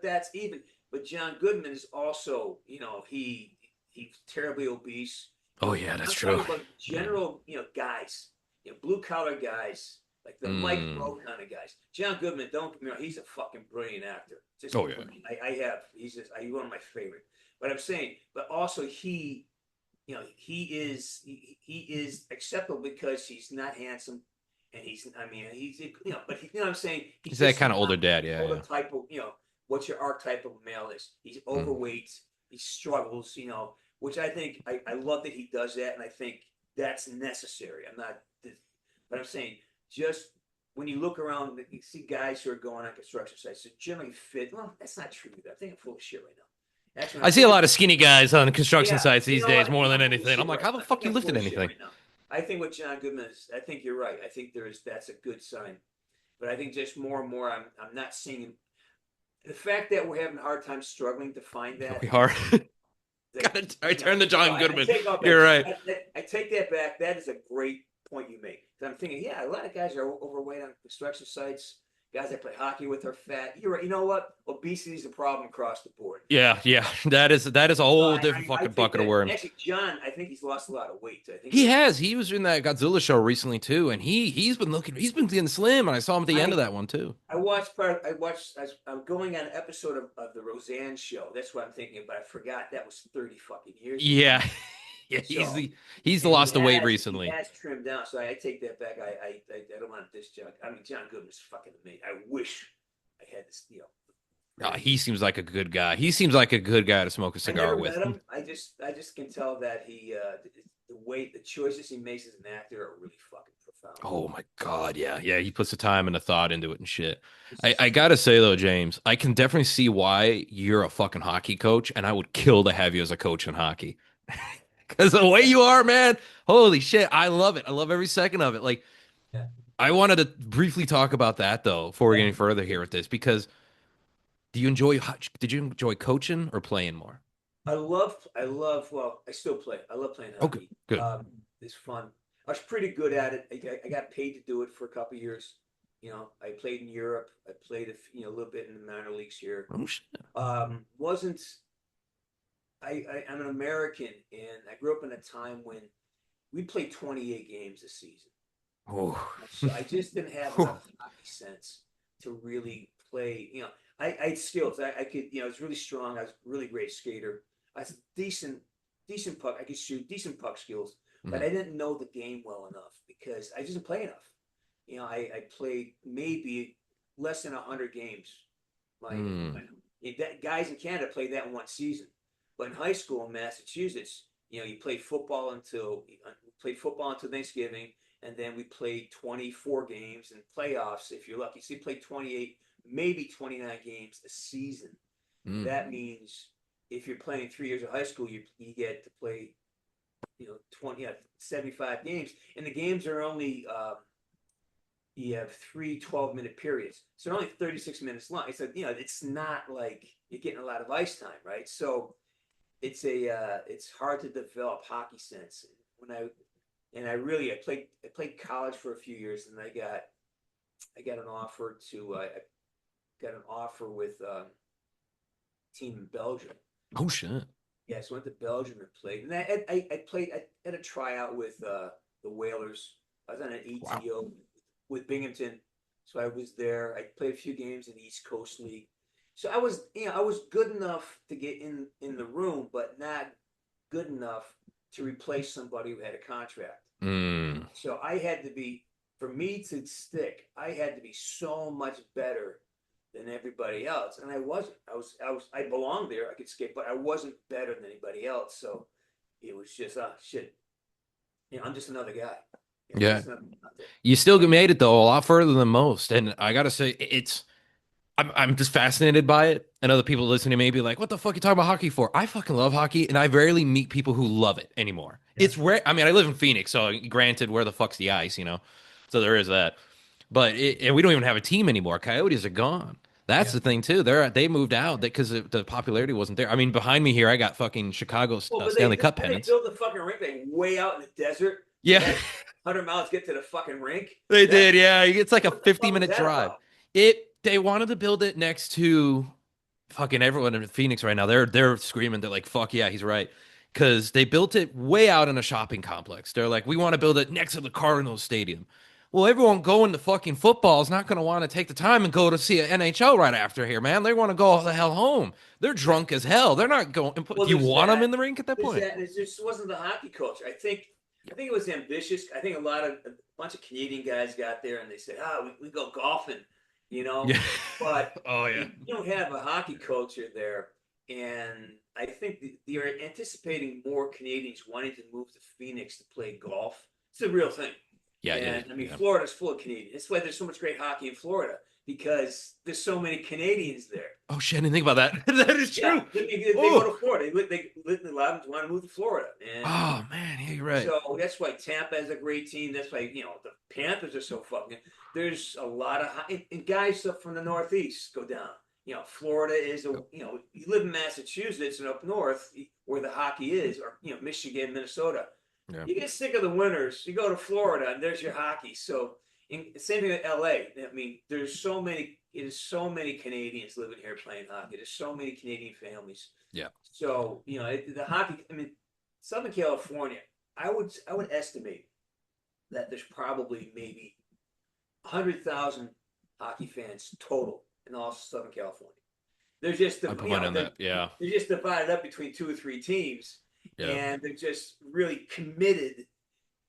that's even. But John Goodman is also he's terribly obese. Oh yeah, that's I'm true. talking about Yeah. general guys, blue collar guys like the Mike Mm. Rowe kind of guys. John Goodman, don't get me wrong, he's a fucking brilliant actor. Just Oh yeah. for me, I have he's one of my favorite. But I'm saying, but also he is acceptable because he's not handsome, and but what I'm saying, he's He's that just kind of older not dad. Yeah, the yeah. type of what your archetype of male is. He's Mm. overweight, he struggles, which I think I love that he does that, and I think that's necessary. I'm not, but I'm saying just when you look around, you see guys who are going on construction sites, they're generally fit. Well, that's not true either. I think I'm full of shit right now. Actually, I see a lot of skinny guys on construction yeah, sites you these know days what? I more think than I'm full of anything. I'm shit like, right how now. the I think fuck you I'm full lifting of shit anything? right now. I think with John Goodman is, I think you're right. I think that's a good sign. But I think just more and more, I'm not seeing the fact that we're having a hard time struggling to find We that. are. That I turned to no, John I Goodman. take off. You're right. I take that back. That is a great point you make. I'm thinking, yeah, a lot of guys are overweight on construction sites. Guys that play hockey with are fat. You're right. You know what? Obesity is a problem across the board. Yeah, yeah. That is a So whole different I fucking take bucket of that. And worms. actually, John, I think he's lost a lot of weight. I think He like has. He was in that Godzilla show recently too, and he's been getting slim, and I saw him at the end of I that one too. I'm going on an episode of the Roseanne show. That's what I'm thinking, but I forgot that was 30 fucking years ago. Yeah. Yeah, So he's and lost the weight he recently. has trimmed down. So I take that back. I don't want this John. I mean, John Goodman's fucking amazing. I wish I had this. He seems like a good guy. He seems like a good guy to smoke a I cigar never with. met him. I just can tell that the choices he makes as an actor are really fucking profound. Oh my God, yeah, yeah. He puts the time and the thought into it and shit. It's I just gotta say though, James, I can definitely see why you're a fucking hockey coach, and I would kill to have you as a coach in hockey. Because the way yeah, you are, man, holy shit, I love it. I love every second of it. Like, yeah, I wanted to briefly talk about that though, before we get yeah. any further here with this, because did you enjoy coaching or playing more? Well, I still play. I love playing Oh, good, hockey. good. It's fun. I was pretty good at it. I got paid to do it for a couple of years. I played in Europe. I played a little bit in the minor leagues here. Oh shit. Wasn't I'm an American, and I grew up in a time when we played 28 games a season. Oh. So I just didn't have enough hockey sense to really play. I had skills. I could, I was really strong. I was a really great skater. I was decent puck. I could shoot, decent puck skills, but Mhm. I didn't know the game well enough because I just didn't play enough. I played maybe less than 100 games. Mm. Guys in Canada played that in one season, but in high school in Massachusetts, you played football until Thanksgiving, and then we played 24 games and playoffs if you're lucky. So you played 28, maybe 29 games a season. Mm. That means if you're playing 3 years of high school, you get to play 75 games, and the games are only you have three 12-minute periods, so they're only 36 minutes long. It's not like you're getting a lot of ice time, right? So it's hard to develop hockey sense. I played college for a few years, and I got an offer with a team in Belgium. Oh shit. Yeah, so I went to Belgium and played, and I had a tryout with the Whalers. I was on an Wow. ETO with Binghamton, so I was there. I played a few games in the East Coast League, so I was good enough to get in the room, but not good enough to replace somebody who had a contract. Mm. So for me to stick, I had to be so much better than everybody else, and I wasn't. I belonged there. I could skate, but I wasn't better than anybody else. So it was just shit. I'm just another guy. Yeah. You still made it though a lot further than most, and I gotta say I'm just fascinated by it. And other people listening to me be like, "What the fuck you talking about hockey for?" I fucking love hockey, and I rarely meet people who love it anymore. Yeah, It's rare. I mean, I live in Phoenix, so granted, where the fuck's the ice? So there is that. But and we don't even have a team anymore. Coyotes are gone. That's yeah. the thing too. They moved out because the popularity wasn't there. I mean, behind me here, I got fucking Chicago's Well, but Stanley Cup they pennants. built the fucking rink like way out in the desert. You Yeah, had 100 miles to get to the fucking rink. they That did. Yeah, it's like a what the fuck was 50-minute that drive. about? They wanted to build it next to fucking everyone in Phoenix right now. They're screaming. They're like, "Fuck yeah, he's right," because they built it way out in a shopping complex. They're like, "We want to build it next to the Cardinals stadium." Well, everyone going to fucking football is not going to want to take the time and go to see an NHL right after here, man. They want to go the hell home. They're Yeah. drunk as hell. They're not going. Well, Do you there's want them that. in the rink at that There's point? that, and it just wasn't the hockey culture. I think it was ambitious. I think a bunch of Canadian guys got there and they said, we go golfing, you know, Yeah. but Oh yeah. you don't have a hockey culture there. And I think they're anticipating more Canadians wanting to move to Phoenix to play golf. It's a real thing. Yeah, it is. And I mean, Yeah. Florida's full of Canadians. That's why there's so much great hockey in Florida. because there's so many Canadians there. Oh shit, I didn't think about that. That is Yeah, true. they go Oh, to Florida. A lot of them want to move to Florida, and oh man, yeah, you're right. so that's why Tampa has a great team. That's why the Panthers are so fucking. There's a lot of and guys up from the Northeast go down. Florida is a. Yep. You live in Massachusetts and up north where the hockey is, or Michigan, Minnesota. Yeah, You get sick of the winters. You go to Florida and there's your hockey. So same thing with LA. I mean, there's so many. It is so many Canadians living here playing hockey. There's so many Canadian families. yeah. So the hockey. I mean, Southern California. I would estimate that there's probably maybe 100,000 hockey fans total in all Southern California. They're just I put mine on that. Yeah, they're just divided up between 2 or 3 teams, yeah. and they're just really committed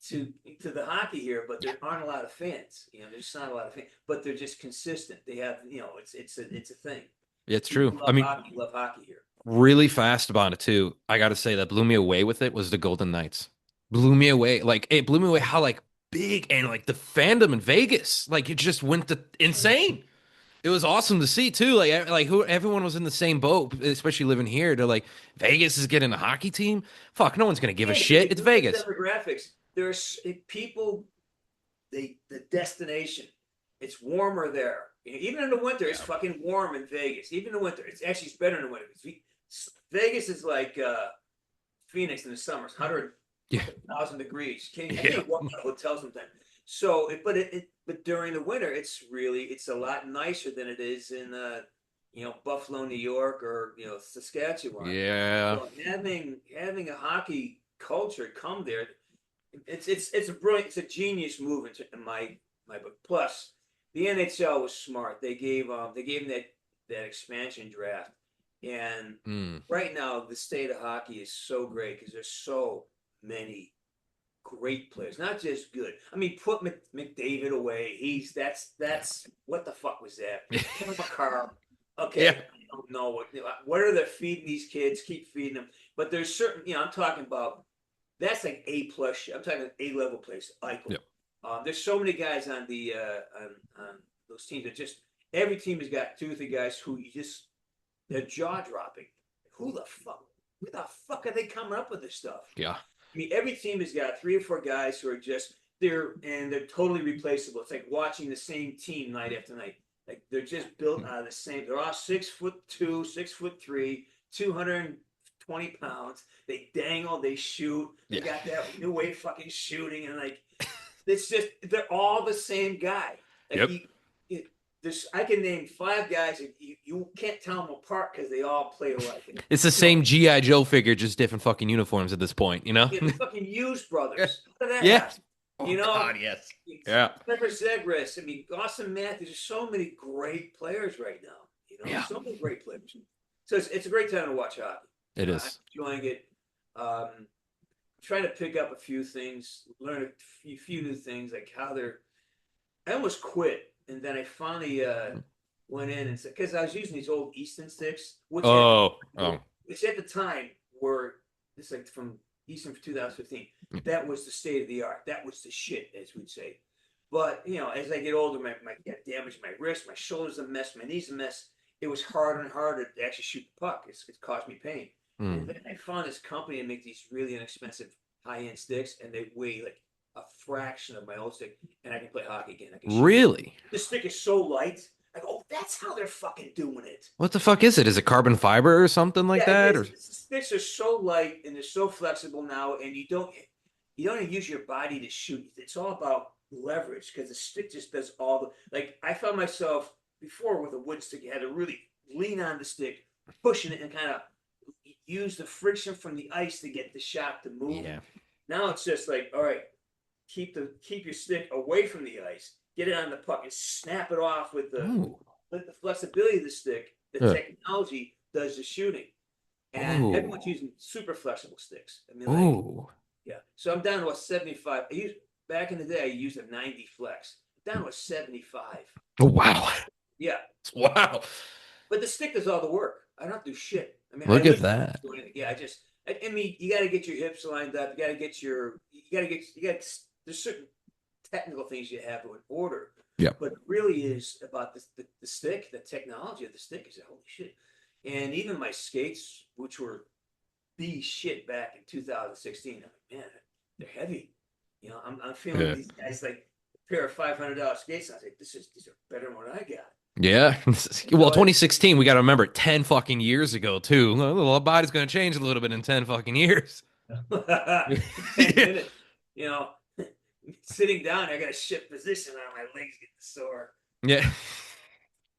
to the hockey here. But there aren't a lot of fans. There's not a lot of fans, but they're just consistent. They have it's a thing. Yeah, it's true. People I mean, love hockey here. really fast about it too. I got to say that blew me away with it was the Golden Knights. Blew me away. Like it blew me away how like big and like the fandom in Vegas. Like it just went insane. It was awesome to see too. Like who everyone was in the same boat, especially living here. They're like Vegas is getting a hockey team. Fuck, no one's gonna give a Yeah, shit. It's look at the Vegas. demographics. There's people. The destination. It's warmer there. Even in the winter, it's Yeah. fucking warm in Vegas. Even in the winter, it's better in the winter. Vegas is like Phoenix in the summers, Yeah. 100,000 degrees. I Yeah. can't walk out of a hotel sometimes. So, but during the winter, it's a lot nicer than it is in Buffalo, New York, or Saskatchewan. Yeah. So having a hockey culture come there, it's a brilliant, it's a genius move in my book. Plus, the NHL was smart. They gave them that expansion draft, and Mm. right now the state of hockey is so great because there's so many great players, not just good. I mean, put McDavid away. Yeah. That's what the fuck was that? Kevin McCarr. Okay, Yeah. I don't know what are they feeding these kids? Keep feeding them, but there's certain. I'm talking about that's like A+ shit. I'm talking A-level place. Eichel. Yeah. There's so many guys on the on those teams that just every team has got 2 or 3 guys who they're jaw dropping. Who the fuck? Where the fuck are they coming up with this stuff? Yeah. I mean, every team has got 3 or 4 guys who are just they're totally replaceable. It's like watching the same team night after night. Like they're just built out of the same. They're all 6'2", 6'3", 220 pounds. They dangle, they shoot. They Yeah. got that new way of fucking shooting, and like it's just they're all the same guy. Like Yep. I can name 5 guys, and you can't tell them apart because they all play alike. And, It's the same G.I. Joe figure, just different fucking uniforms at this point, you know? the fucking Hughes brothers. How did that Yeah. happen? Oh, God, yes. It's Yeah. Trevor Zegras. I mean, Austin Matthews. There's so many great players right now. Yeah. So many great players. So it's a great time to watch hockey. It I'm is. enjoying it. Trying to pick up a few things, learn a few new things, like how they're. I almost quit, and then I finally went in and said because I was using these old Easton sticks, Oh. which at the time were it's like from Easton for 2015. That was the state of the art. That was the shit, as we'd say. But as I get older, my damage my wrist, my shoulders a mess, my knees a mess. It was harder and harder to actually shoot the puck. It's caused me pain. And then I found this company to make these really inexpensive high-end sticks, and they weigh like a fraction of my old stick, and I can play hockey again. I can shoot. Really? This stick is so light. I go, oh, that's how they're fucking doing it. What the fuck is it? Is it carbon fiber or something like that? Or The sticks are so light and they're so flexible now, and you don't even use your body to shoot. It's all about leverage because the stick just does all the like. I found myself before with a wood stick, you had to really lean on the stick, pushing it, and kind of use the friction from the ice to get the shot to move. yeah. Now it's just like, all right, keep your stick away from the ice, get it on the puck, and snap it off with Ooh. the flexibility of the stick. The Yeah. technology does the shooting, and Ooh. everyone's using super flexible sticks. I mean, Ooh. yeah. So I'm down to a 75. Back in the day, I used a 90 flex. I'm down to a 75. Oh, wow. Yeah, Wow. but the stick does all the work. I don't do shit. I mean, Look at that. Yeah, I mean, you got to get your hips lined up. You got to get there's certain technical things you have in order. Yeah. But it really is about the stick, the technology of the stick is holy shit. And even my skates, which were the shit back in 2016, I'm like, man, they're heavy. I'm feeling Yeah. these guys like a pair of $500 skates. I was like, these are better than what I got. Yeah. Well, So it's 2016, we got to remember 10 fucking years ago, too. The body's going to change a little bit in 10 fucking years. 10 minutes, you know, sitting down, I got to shift position on my legs getting sore. Yeah.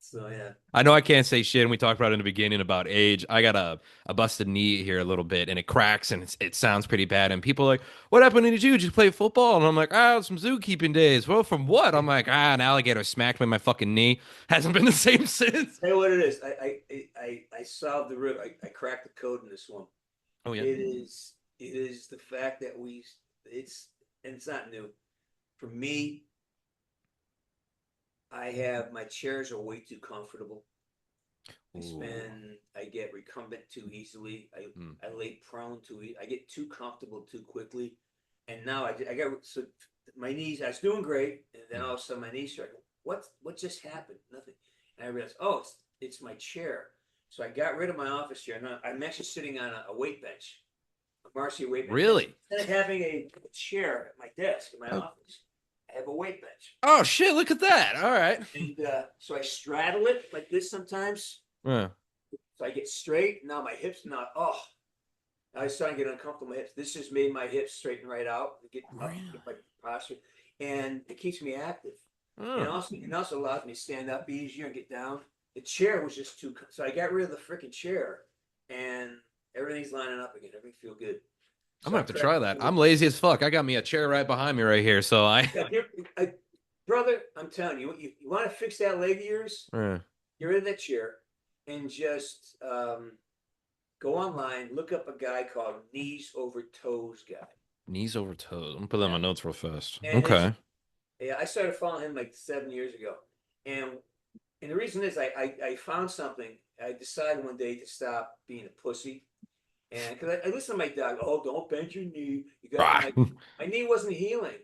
So yeah. I know I can't say shit, and we talked about it in the beginning about age. I got a busted knee here a little bit, and it cracks, and it sounds pretty bad. And people are like, "What happened to you? Did you play football?" And I'm like, "Ah, some zookeeping days." Well, from what? I'm like, "Ah, an alligator smacked me in my fucking knee. Hasn't been the same since." Tell you what it is. I solved the rib. I cracked the code in this one. Oh yeah. It is the fact that it's and it's not new. For me, I have my chairs are way too comfortable. Ooh. I get recumbent too easily. Hmm. I lay prone too easy. I get too comfortable too quickly. And now I got so my knees. I was doing great, and then Hmm. all of a sudden my knees started. What just happened? Nothing. And I realized, oh, it's my chair. So I got rid of my office chair. Now I'm actually sitting on a weight bench, a Marcia weight bench. Really? Instead of having a chair at my desk in my Oh, office, I have a weight bench. oh shit! Look at that. All right. And so I straddle it like this sometimes. Yeah. So I get straight. Now my hips not. Oh, I was starting to get uncomfortable. My hips. This just made my hips straighten right out. Get up, Really? get my posture, and it keeps me active. And Oh. also allows me to stand up easier and get down. The chair was just too. So I got rid of the freaking chair, and everything's lining up again. Everything feel good. I'm So gonna I have to cracked. try that. I'm lazy as fuck. I got me a chair right behind me right here, so I. Yeah, brother, I'm telling you, you want to fix that leg of yours? Yeah. Get rid of that chair, and just go online, look up a guy called Knees Over Toes guy. Knees over toes. I'm gonna put that in my Yeah. notes real fast. And it's Okay. yeah, I started following him like 7 years ago. And and the reason is I found something. I decided one day to stop being a pussy. And because I listened to my dog, oh, don't bend your knee. You got Ah. my knee wasn't healing.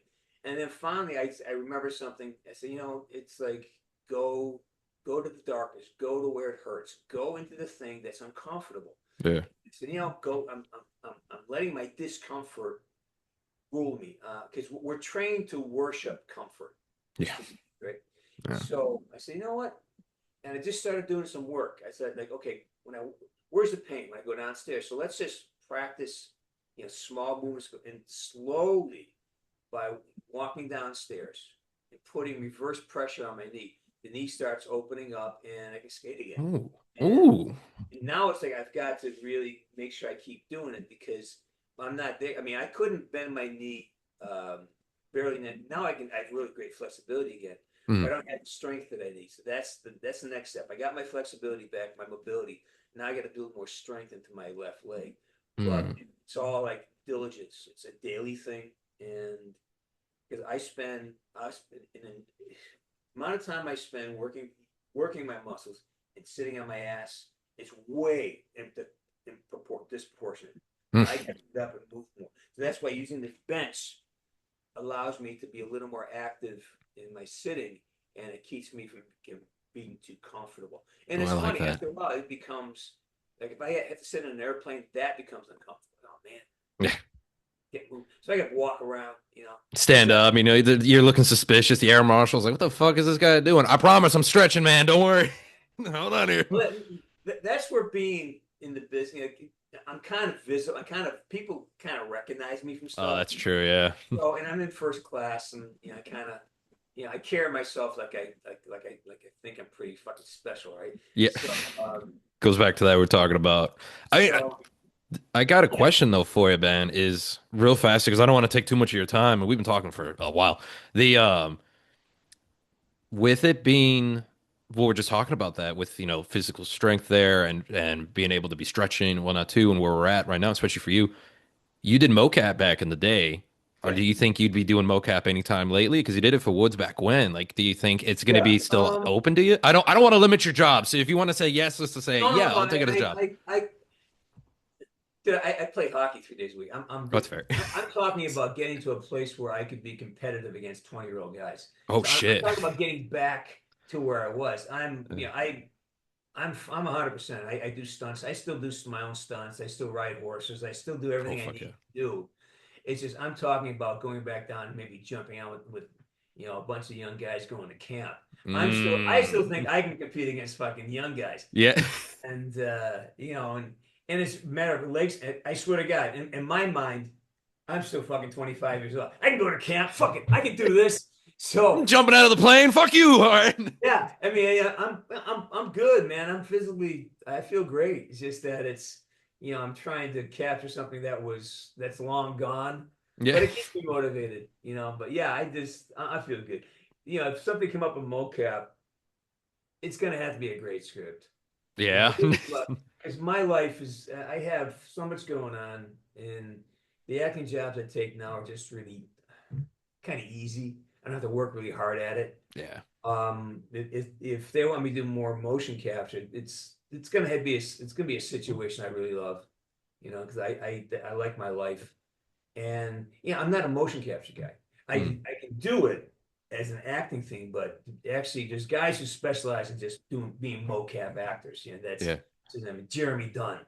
And then finally I remember something. I said, it's like go go to the darkness, go to where it hurts, go into the thing that's uncomfortable. Yeah. I said, go. I'm letting my discomfort rule me because we're trained to worship comfort, Yeah. right? Yeah. So I said, you know what? And I just started doing some work. I said, like, okay, where's the pain when I go downstairs? So let's just practice, small movements and slowly by walking downstairs and putting reverse pressure on my knee. The knee starts opening up and I can skate again. Ooh. And Ooh. now it's like I've got to really make sure I keep doing it because I'm not there. I mean, I couldn't bend my knee barely. Now I have really great flexibility again, Mm. but I don't have the strength that I need. So that's the next step. I got my flexibility back, my mobility. Now I got to build more strength into my left leg. But Mm. it's all like diligence. It's a daily thing, and because I spend in an amount of time I spend working my muscles and sitting on my ass, it's way disproportionate. Mm. I can get up and move more. So that's why using the bench allows me to be a little more active in my sitting, and it keeps me from being too comfortable. And Oh, I it's like funny that. after a while, it becomes like if I have to sit in an airplane, that becomes uncomfortable. Oh man, Yeah. get moved. So I got to walk around. Stand up. You're looking suspicious. The air marshal's like, "What the fuck is this guy doing?" I promise, I'm stretching, man. Don't worry. Hold on here. Well, that's where being in the business. I'm kind of visible. I kind of people kind of recognize me from Oh, stuff. that's true. Yeah. So, and I'm in first class, and I kind of, I carry myself like I think I'm pretty fucking special, right? Yeah. So, Goes back to that we're talking about. I so I got a yeah, question though for you, Ben. Is real fast because I don't want to take too much of your time, and we've been talking for a while. The with it being well, we're just talking about that with physical strength there and being able to be stretching and whatnot too, and where we're at right now, especially for you. You did mocap back in the day. Or yeah, do you think you'd be doing mocap anytime lately? Because you did it for Woods back when. Like, do you think it's going to yeah. be still open to you? I don't want to limit your job. So if you want to say yes, let's to say, No, no, yeah, no. I'll take it as a job. I Dude, I play hockey 3 days a week. That's fair. I'm talking about getting to a place where I could be competitive against 20-year-old guys. Oh So I'm shit. talking about getting back to where I was. I'm 100%. I do stunts. I still do my own stunts. I still ride horses. I still do Oh everything I fuck need yeah. to do. It's just I'm talking about going back down and maybe jumping out with a bunch of young guys going to camp. I still think Mm. I can compete against fucking young guys. Yeah. And and it's a matter of legs. I swear to God, in my mind, I'm still fucking 25 years old. I can go to camp. Fuck it. I can do this. So Jumping out of the plane. Fuck you. All right. yeah, I mean, yeah, I'm good, man. I feel great. It's just that I'm trying to capture something that's long gone, Yeah. but it keeps me motivated. But yeah, I feel good. If something come up with mocap, it's gonna have to be a great script. Yeah. Because my life I have so much going on, and the acting jobs I take now are just really kind of easy. I don't have to work really hard at it. Yeah. If they want me to do more motion capture, it's gonna be a situation I really love, because I like my life, and yeah, I'm not a motion capture guy. Mm. I can do it as an acting thing, but actually, there's guys who specialize in just being mocap actors. That's Yeah. I mean, Jeremy Dunn,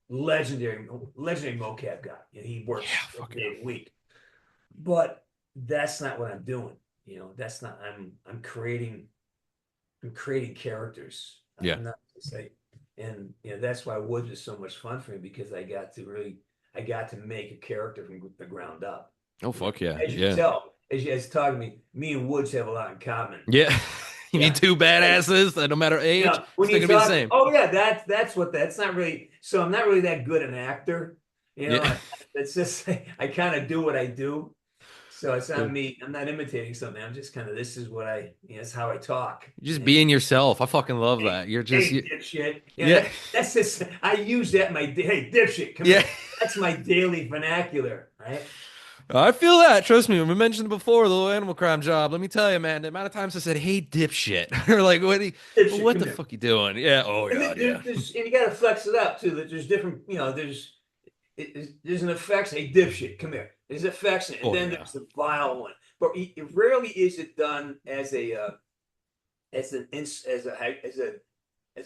legendary mocap guy. He works Yeah. Fuck every yeah. day of the week, but that's not what I'm doing. That's not. I'm creating characters. Yeah. I'm not say, and that's why Woods is so much fun for me because I got to make a character from the ground up. Oh fuck yeah. As you can Yeah. tell, as talking to me and Woods have a lot in common. Yeah. You need Yeah, two like badasses that no matter age, when still you gonna be the talk, same. oh yeah, that's not really. So I'm not really that good an actor. Yeah. It's just I kind of do what I do. So it's Yeah. not me. I'm not imitating something. I'm just kind of this is what it's how I talk. Just being yourself. I fucking love Hey, that. You're just hey, you, dipshit. yeah. That's just I use that in my hey, dipshit, come Yeah. here. That's my daily vernacular, right? I feel that. Trust me. We mentioned it before, the little animal crime job. Let me tell you, man, the amount of times I said, "Hey, dipshit," or like, Dipshit, what come the here. fuck you doing?" Yeah. Oh And God. Yeah. you got to flex it up too. That there's different, there's an effects. Hey, dipshit, come here. There's effects, and Oh then yeah. there's the vile one. But rarely is it done as a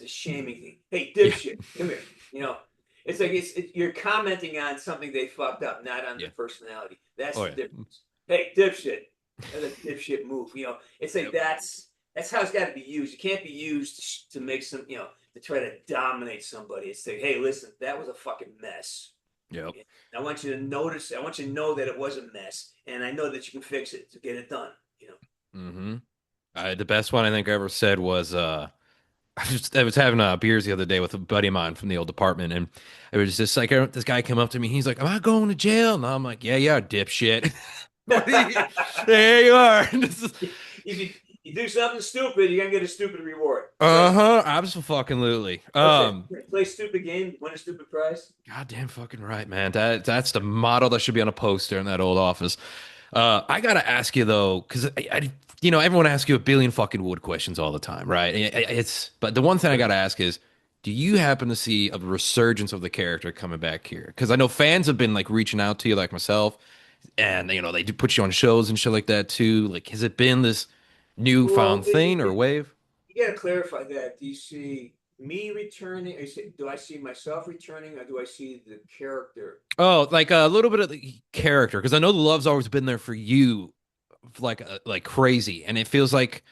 shaming thing. Hey, Yeah. dipshit, come here. It's like you're commenting on something they fucked up, not on Yeah. their personality. That's Oh the yeah. difference. Hey, dipshit, that's a dipshit move. It's like Yep. that's how it's got to be used. It can't be used to make to try to dominate somebody. It's like, hey, listen, that was a fucking mess. Yep. I want you to notice. I want you to know that it was a mess, and I know that you can fix it to get it done. Mm-hmm. The best one I think I ever said was I was having beers the other day with a buddy of mine from the old department, and it was just like this guy came up to me. He's like, "Am I going to jail?" And I'm like, "Yeah, yeah, dipshit." What do you- there you are. This is, If you do something stupid, you're gonna get a stupid reward. Trust me. uh-huh, absolutely. What's it? Play stupid game, win a stupid prize. Goddamn fucking right, man. That's the motto that should be on a poster in that old office. I gotta ask you though, because everyone asks you a billion fucking wood questions all the time, right? But the one thing I gotta ask is, do you happen to see a resurgence of the character coming back here? Because I know fans have been like reaching out to you, like myself, and they do put you on shows and shit like that too. Like, has it been this Well, newfound thing or wave? you got to clarify that. Do you see me returning? Do I see myself returning, or do I see the character? Oh, like a little bit of the character, because I know the love's always been there for you, like crazy, and it feels like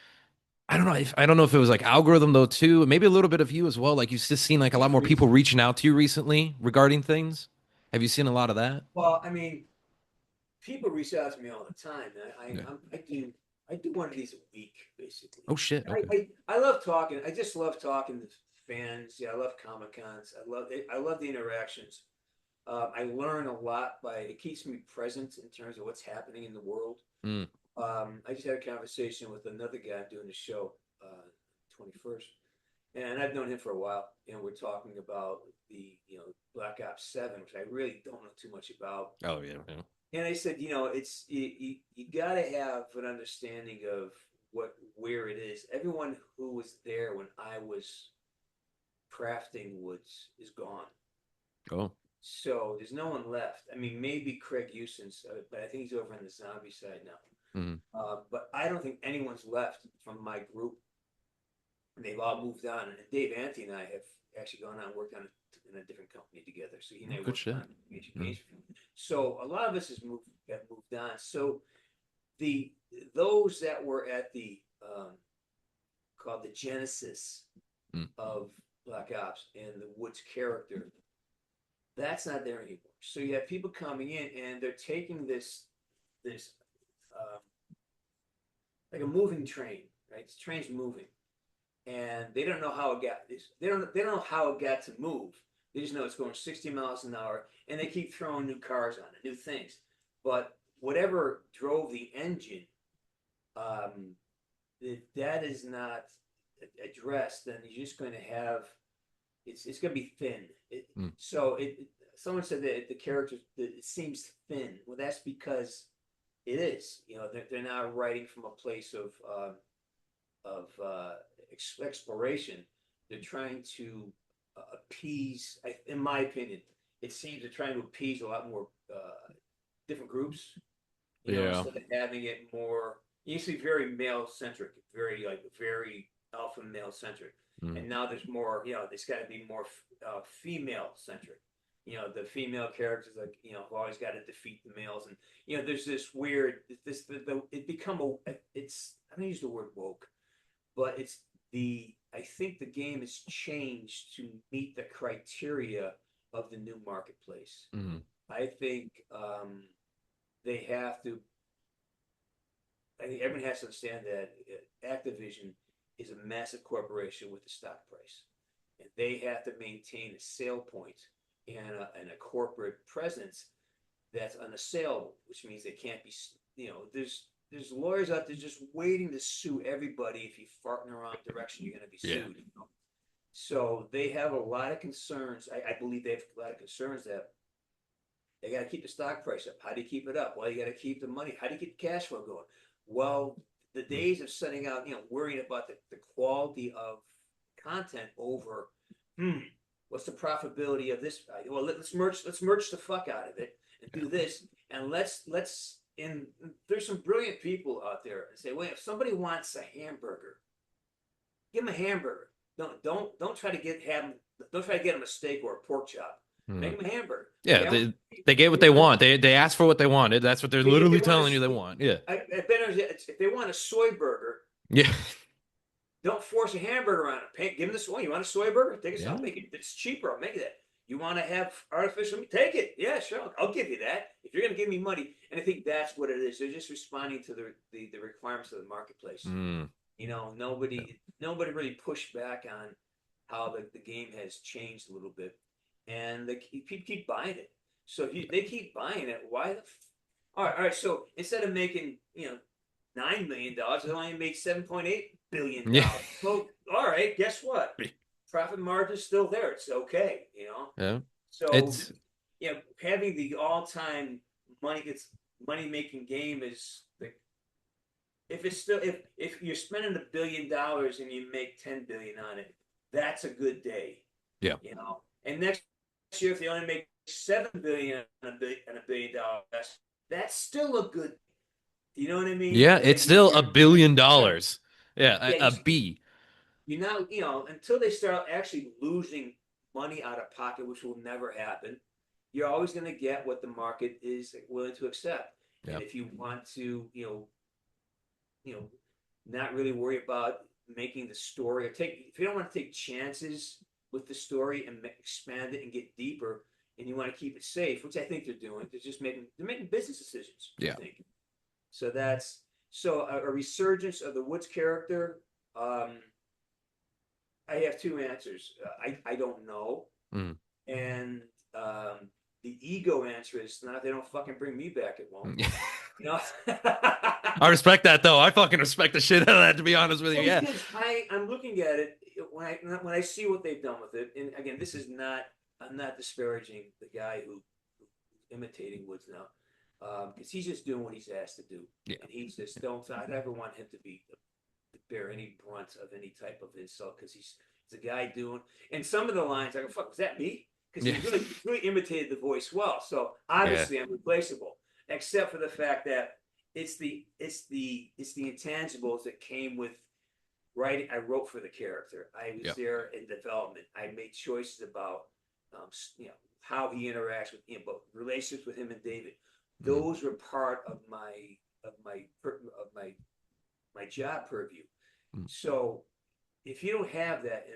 I don't know if it was like algorithm though too, maybe a little bit of you as well. Like you've just seen like a lot more people reaching out to you recently regarding things. Have you seen a lot of that? Well, I mean, people reach out to me all the time. Yeah. I do one of these a week, basically. Oh shit. I, Okay. I, I love talking. I just love talking to fans. Yeah, I love Comic Cons. I love it. I love the interactions. I learn a lot it keeps me present in terms of what's happening in the world. Mm. I just had a conversation with another guy doing the show, 21st, and I've known him for a while. And we're talking about the Black Ops 7, which I really don't know too much about. Oh yeah. Yeah. And I said, it's you got to have an understanding of where it is. Everyone who was there when I was crafting woods is gone. Oh. So there's no one left. I mean, maybe Craig Houston's, but I think he's over on the zombie side now. Mhm. But I don't think anyone's left from my group. They've all moved on. And Dave Anthony and I have actually gone on and worked on in a different company together. So he and Oh, I good worked shit. on major Mhm. games. So a lot of us have moved on. So the those that were at the called the genesis Mhm. of Black Ops and the Woods character, that's not there anymore. So you have people coming in and they're taking this um, like a moving train, right? This train's moving, and they don't know how it got this. They don't know how it got to move. They just know it's going 60 miles an hour, and they keep throwing new cars on it, new things. But whatever drove the engine, um, if that is not addressed, then you're just going to have it's going to be thin. Mhm. So someone said that the character it seems thin. Well, that's because it is. You know, they're not writing from a place of exploration. They're trying to appease. In my opinion, it seems they're trying to appease a lot more different groups. You know, Yeah. instead of having it more, it used to be very male centric, very like very alpha male centric, Mhm. and now there's more. You know, it's got to be more female centric. You know, the female characters like have always got to defeat the males, and there's this weird it become it's I don't use the word woke, but it's I think the game has changed to meet the criteria of the new marketplace. Mhm. I think they have to I think everyone has to understand that Activision is a massive corporation with a stock price, and they have to maintain a sale point and a corporate presence that's unassailable, which means they can't be. There's lawyers out there just waiting to sue everybody if you fart in the wrong direction, you're going to be Yeah. sued. So they have a lot of concerns. I believe they have a lot of concerns that they got to keep the stock price up. How do you keep it up? Well, you got to keep the money. How do you keep the cash flow going? Well, the Mhm. days of setting out, worrying about the quality of content over, hmm, what's the profitability of this? Well, let's merch the fuck out of it and Yeah. do this, and and there's some brilliant people out there and say, wait, if somebody wants a hamburger, give them a hamburger. Don't try to don't try to get them a steak or a pork chop. Make Mhm. them a hamburger. Yeah, Okay, they get what they they want want. They asked for what they wanted. That's what they're if they literally want telling you they to. want. Yeah. I bet if they want a soy burger, Yeah. don't force a hamburger on it. Give them this one. You want a soy burger? Take it. I'll Yeah. make it. It's cheaper. I'll make it. You want to have artificial meat? Take it. Yeah, sure. I'll give you that if you're going to give me money. And I think that's what it is. They're just responding to the requirements of the marketplace. Mm. Yeah. Nobody really pushed back on how the game has changed a little bit, and people keep buying it. So if they keep buying it, why the? All right. So instead of making $9 million, they only make $7.8 billion. Yeah. Well, all right. Guess what? Profit margin is still there. It's okay. Yeah. So It's having the all-time money making game is the if it's still if you're spending $1 billion and you make 10 billion on it, that's a good day. yeah. And next year, if they only make 7 billion on $1 billion, that's still a good. Do you know what I mean? Yeah, it's still a billion dollars. Yeah, Yeah, a B. you now until they start actually losing money out of pocket, which will never happen. You're always going to get what the market is willing to accept. Yeah. And if you want to, you know, not really worry about making the story or if you don't want to take chances with the story and expand it and get deeper, and you want to keep it safe, which I think they're doing. They're making business decisions. I Yeah. think so. A resurgence of the Woods character. Um, I have two answers. I don't know, Mm. and the ego answer is not. If they don't fucking bring me back, it won't. You know. I respect that though. I fucking respect the shit out of that, to be honest with you. Well, Yeah. because I'm looking at it when I see what they've done with it, and again, this is not I'm not disparaging the guy who's imitating Woods now, because he's just doing what he's asked to do, Yeah. and he's just don't. I never want him to bear any brunt of any type of insult because he's a guy doing. And some of the lines, I go, "Fuck, was that me?" because Yeah. he really imitated the voice well. So Yeah. obviously I'm replaceable, except for the fact that it's the intangibles that came with writing. I wrote for the character. I was Yeah. there in development. I made choices about how he interacts with but relationships with him and David. Mm. Those were part of my job purview. Mm. So if you don't have that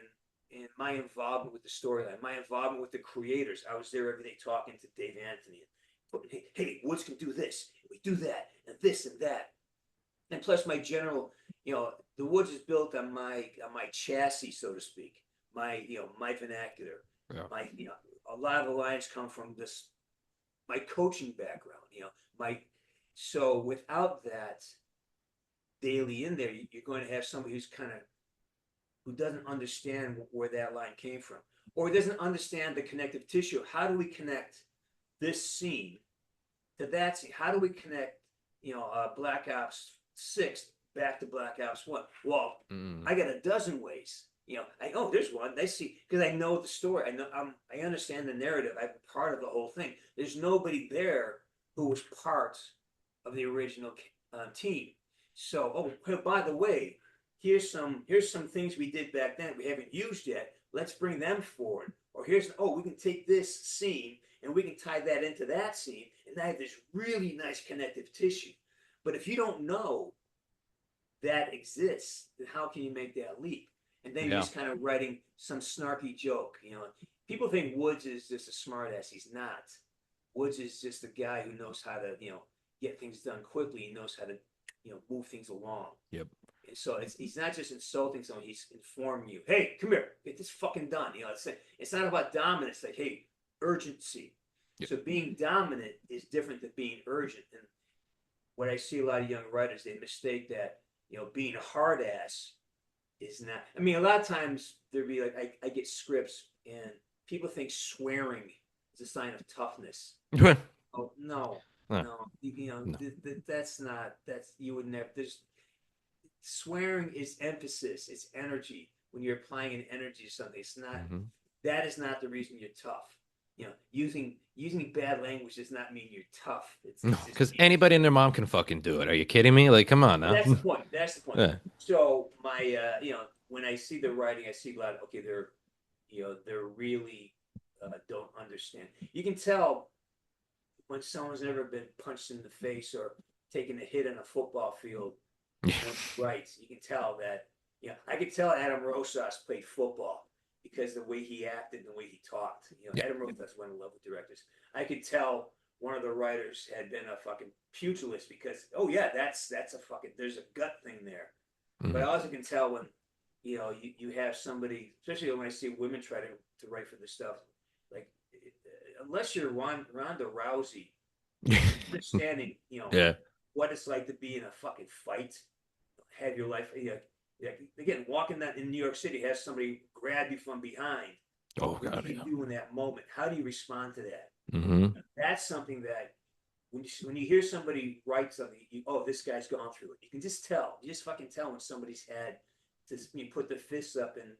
in my involvement with the storyline, my involvement with the creators, I was there every day talking to Dave Anthony. Hey, Woods can do this, we do that, and this and that. And plus my general, the Woods is built on my chassis, so to speak, my vernacular, Yeah. a lot of the lines come from this my coaching background, my so without that daily in there, you're going to have somebody who doesn't understand where that line came from, or doesn't understand the connective tissue. How do we connect this scene to that scene? How do we connect, Black Ops 6 back to Black Ops 1? Well, Mm. I got a dozen ways. There's one. I see because I know the story. I understand the narrative. I'm part of the whole thing. There's nobody there who was part of the original team. So, by the way, here's some things we did back then we haven't used yet. Let's bring them forward. Or we can take this scene and we can tie that into that scene, and I have this really nice connective tissue. But if you don't know that exists, then how can you make that leap? And then you're Yeah. just kind of writing some snarky joke. People think Woods is just a smartass. He's not. Woods is just a guy who knows how to, get things done quickly. He knows how to, move things along. Yep. And so he's not just insulting someone. He's informing you. Hey, come here. Get this fucking done. It's not about dominance. Like, hey, urgency. Yep. So being dominant is different than being urgent. And what I see a lot of young writers, they mistake that, being a hard ass is not. I mean, a lot of times there'd be like, I get scripts and people think swearing is a sign of toughness. Oh, no, Huh. no, No. you would never, there's, swearing is emphasis, it's energy. When you're applying an energy to something, it's not, Mhm. that is not the reason you're tough. Using bad language does not mean you're tough. No, It just because means anybody and their mom can fucking do it. Are you kidding me? Like, come on now. that's the point. That's the point. Yeah. So when I see the writing, I see a lot of, okay, they're really don't understand. You can tell when someone's never been punched in the face or taken a hit on a football field. Right, you can tell that. I could tell Adam Rosas played football because the way he acted and the way he talked. Yeah. Adam Rosas went in love with directors. I could tell one of the writers had been a fucking pugilist because, oh yeah, that's a fucking, there's a gut thing there. But I Mhm. also can tell when you have somebody, especially when I see women try to write for this stuff, like unless you're Ronda Rousey, understanding Yeah. what it's like to be in a fucking fight, have your life. Again, walking that in New York City, have somebody grab you from behind. Oh What God, do you yeah. do in that moment? How do you respond to that? Hmm. That's something that when you hear somebody write something, this guy's gone through it. You can just tell. You just fucking tell when somebody's had to put their fists up in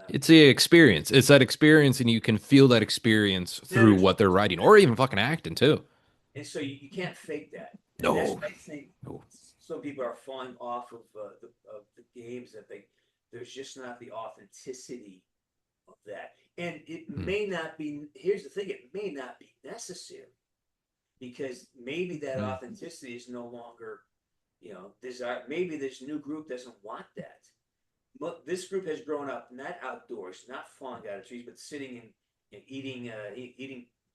It's the experience. It's that experience, and you can feel that experience through energy. what they're writing, or even fucking acting too. And so you can't fake that. And that's No. what I think No. some people are falling off of the games, that there's just not the authenticity of that. And it Mm. may not be, here's the thing, it may not be necessary because maybe that Mm. authenticity is no longer, desire. Maybe this new group doesn't want that. This group has grown up not outdoors, not falling out of trees, but sitting and eating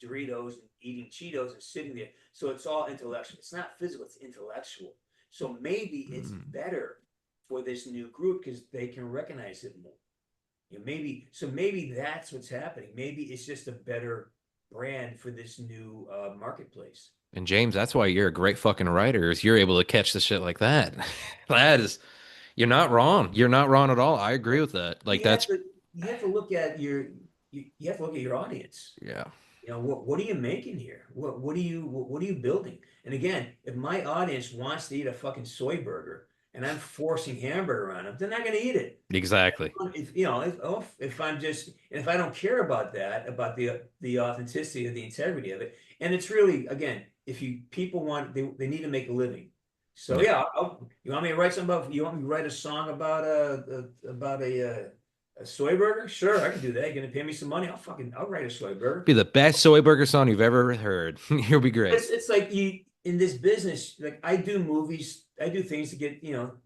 Doritos and eating Cheetos and sitting there. So it's all intellectual. It's not physical, it's intellectual. So maybe it's Mm. better for this new group because they can recognize it more. Maybe that's what's happening. Maybe it's just a better brand for this new marketplace. And James, that's why you're a great fucking writer, is you're able to catch the shit like that. That is, you're not wrong. You're not wrong at all. I agree with that. Like You have that's, to you have to look at you have to look at your audience. yeah. What are you making here? What are you building? And again, if my audience wants to eat a fucking soy burger and I'm forcing hamburger on them, they're not going to eat it. Exactly. If you know, if I'm just, and if I don't care about that, about the authenticity or the integrity of it, and it's really, again, if you people want, they need to make a living. So Yeah. yeah, you want me to write something about? You want me to write a song about a soy burger? Sure, I can do that. You're gonna pay me some money? I'll write a soy burger. Be the best soy burger song you've ever heard. You'll be great. It's like you in this business, like I do movies, I do things to get,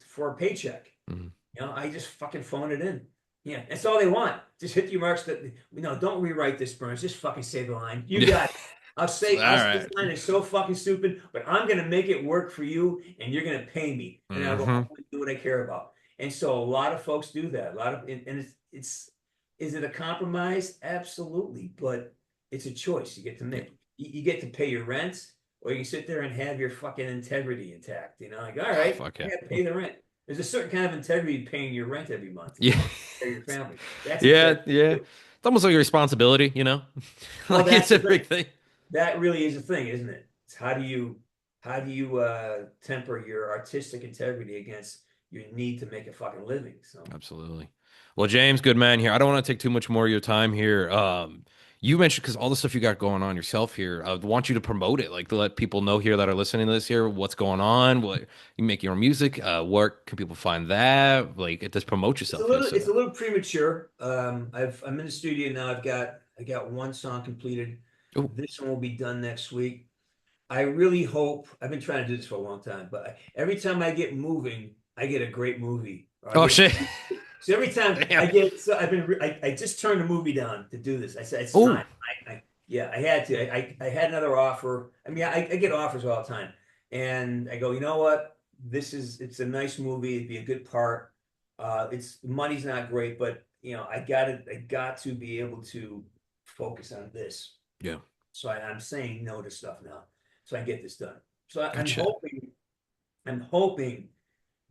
for a paycheck. Mhm. I just fucking phone it in. Yeah, that's all they want. Just hit your marks. That don't rewrite this, Burns. Just fucking say the line. You Yeah. got it. All I'll say this right. line is so fucking stupid, but I'm gonna make it work for you, and you're gonna pay me, and I'll go Hmm. do what I care about. And so a lot of folks do that. A lot of, and it's is it a compromise? Absolutely, but it's a choice you get to Yeah. make. You get to pay your rent, or you can sit there and have your fucking integrity intact. Like, all right, Fuck I yeah. gotta pay the rent. There's a certain kind of integrity paying your rent every month, Yeah. or your family. That's Yeah. integrity Yeah. too. It's almost like a responsibility, Well, Like that's it's the a thing. big thing. That really is a thing, isn't it? It's how do you temper your artistic integrity against your need to make a fucking living? So Absolutely. Well, James, good man here. I don't want to take too much more of your time here. You mentioned because all the stuff you got going on yourself here, I want you to promote it, like to let people know here that are listening to this here, what's going on, what you make your music, where can people find that? Like, just promote it's a yourself here. little So, it's a little premature. I'm in the studio now. I got one song completed. oh, This one will be done next week. I really hope, I've been trying to do this for a long time, but every time I get moving, I get a great movie. Or I oh get shit, so every time damn. I get so I just turned the movie down to do this. I said it's Oh, time. Yeah, I had to. I had another offer. I mean, I get offers all the time, and I go, you know what? It's a nice movie. It'd be a good part. It's money's not great, but I got to be able to focus on this. yeah, So I'm saying no to stuff now, so I can get this done. So gotcha. I'm hoping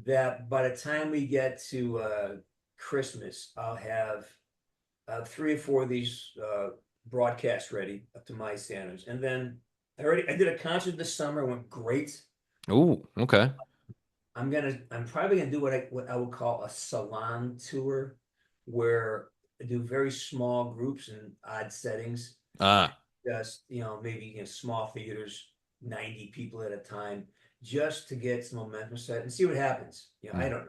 that by the time we get to Christmas, I'll have three or four of these broadcasts ready up to my standards, and then I did a concert this summer, went great. Oh, okay. I'm probably gonna do what I would call a salon tour, where I do very small groups in odd settings, Ah, just maybe small theaters, 90 people at a time, just to get some momentum set and see what happens. hmm. I don't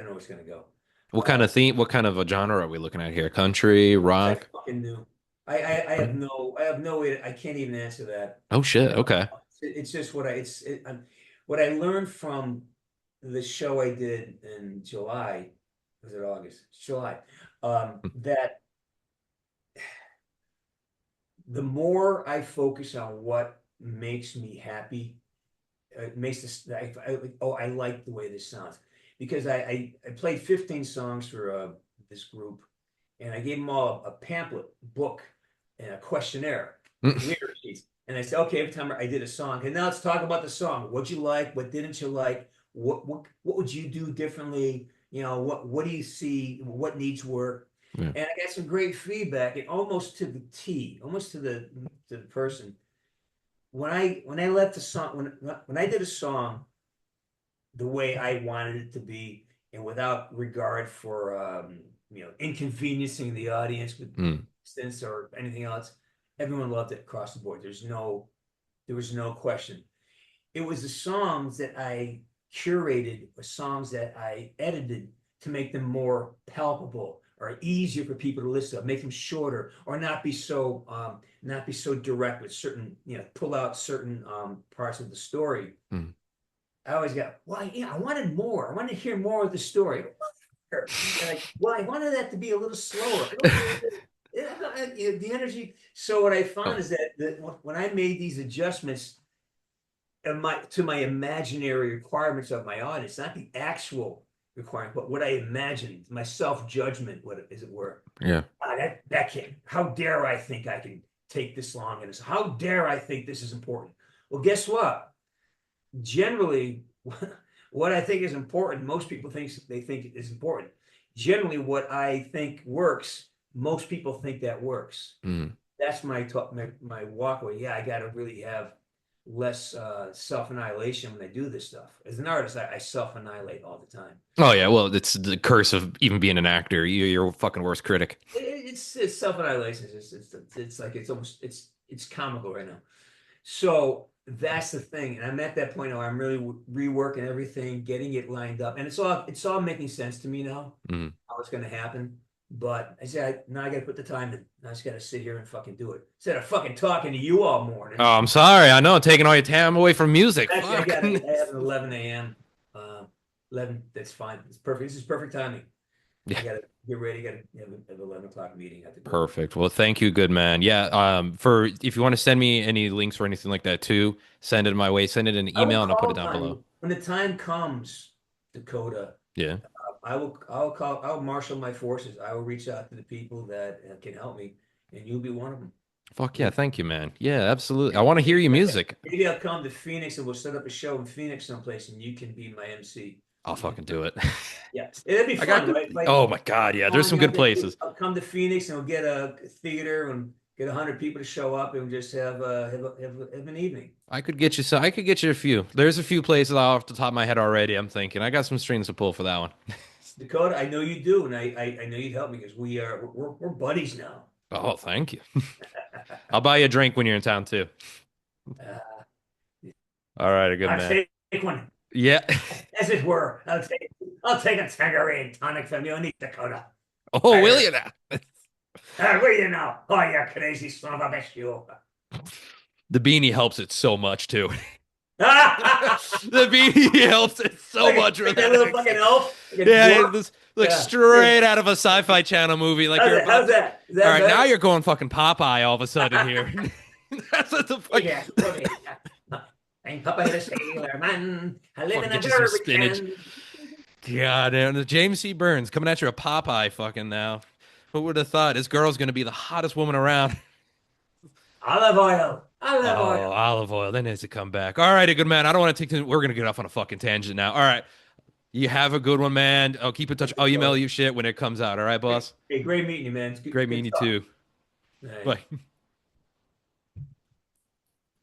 know what's gonna go. What kind of theme? What kind of a genre are we looking at here? Country, I rock? fucking knew. I have no way. I can't even answer that. Oh shit. You know, Okay. it's just what I learned from the show I did in July. Was it August? July. That the more I focus on what makes me happy, it makes this. I like the way this sounds, because I played 15 songs for this group, and I gave them all a pamphlet book and a questionnaire with lyric sheets. And I said, okay, every time I did a song, and now let's talk about the song. What'd you like? What didn't you like? What would you do differently? What do you see? What needs work? Yeah. And I got some great feedback, and almost to the T, almost to the person. When I let the song when I did a song the way I wanted it to be, and without regard for inconveniencing the audience with Mm, distance or anything else. Everyone loved it across the board. There was no question. It was the songs that I curated, or songs that I edited to make them more palpable or easier for people to listen to, make them shorter, or not be so direct with certain, pull out certain parts of the story. mm. I always got, well, yeah, I wanted more. I wanted to hear more of the story. Well, I wanted that to be a little slower. I don't want the energy. So what I found Oh, is that when I made these adjustments to my imaginary requirements of my audience, not the actual requirement, but what I imagined, my self-judgment, what as it were. yeah. That can't. How dare I think I can take this long? And how dare I think this is important? Well, guess what? Generally, what I think is important, most people think is important. Generally, what I think works, most people think that works. Mm, That's my talk, my walkway. Yeah, I got to really have. less self annihilation when I do this stuff. As an artist, I self annihilate all the time. Oh yeah, well, it's the curse of even being an actor. You're a fucking worst critic. It's self annihilation. It's like it's almost it's comical right now. So that's the thing, and I'm at that point where I'm really reworking everything, getting it lined up, and it's all making sense to me now Mm. how it's going to happen. But I said, now I got to put the time in. Now I just got to sit here and fucking do it instead of fucking talking to you all morning. Oh, I'm sorry. I know, taking all your time away from music. Actually, Fuck. I have an 11 a.m. 11. That's fine. It's perfect. This is perfect timing. Yeah, I got to get ready. Got to have an 11 o'clock meeting. I have to go. perfect. Well, thank you, good man. Yeah, for if you want to send me any links or anything like that too, send it my way. Send it in an I will email and I'll put it call down upon below. you when the time comes, Dakota. Yeah. I'll call. I'll marshal my forces. I will reach out to the people that can help me, and you'll be one of them. Fuck yeah, Maybe, thank you, man. Yeah, absolutely. I want to hear your music. maybe I'll come to Phoenix and we'll set up a show in Phoenix someplace, and you can be my MC. I'll You can, fucking do it. yeah, it'd be I got fun, good. right? Like, Oh my God, yeah. There's calling some you out good there, places. I'll come to Phoenix and we'll get a theater and get 100 people to show up and just have an evening. I could get you so I could get you a few. There's a few places off the top of my head already. I'm thinking I got some strings to pull for that one. Dakota, I know you do, and I know you'd help me because we're buddies now. Oh, thank you. I'll buy you a drink when you're in town too. Uh, All right, a good I'll man. take one, Yeah. as it were. I'll take a Tangerine tonic from you, and Dakota. Oh, will Better. you now? What do you know? Oh, you crazy son of a bitch, you. The beanie helps it so much too. like, The beanie helps it so much with like that that little fucking accent. elf, like a Yeah, dwarf. this like Yeah. straight out of a sci-fi channel movie. Like How's you're that? about How's to. that? Is All that right, now better? you're going fucking Popeye all of a sudden here. That's what the fuck. Big ass woman. I'm Papa the Sailor Man. I live Fucking in a get you some garbage spinach. can. God, and the James C. Burns coming at you a Popeye fucking now. Who would have thought this girl's gonna be the hottest woman around? Olive oil. Olive Oh, oil. olive oil. That needs to come back. All righty, good man. I don't want to take. We're gonna get off on a fucking tangent now. All right, you have a good one, man. I'll keep in touch. I'll email you shit when it comes out. All right, boss. Hey, great meeting you, man. It's good, Great good meeting you talk. too. All right. Bye.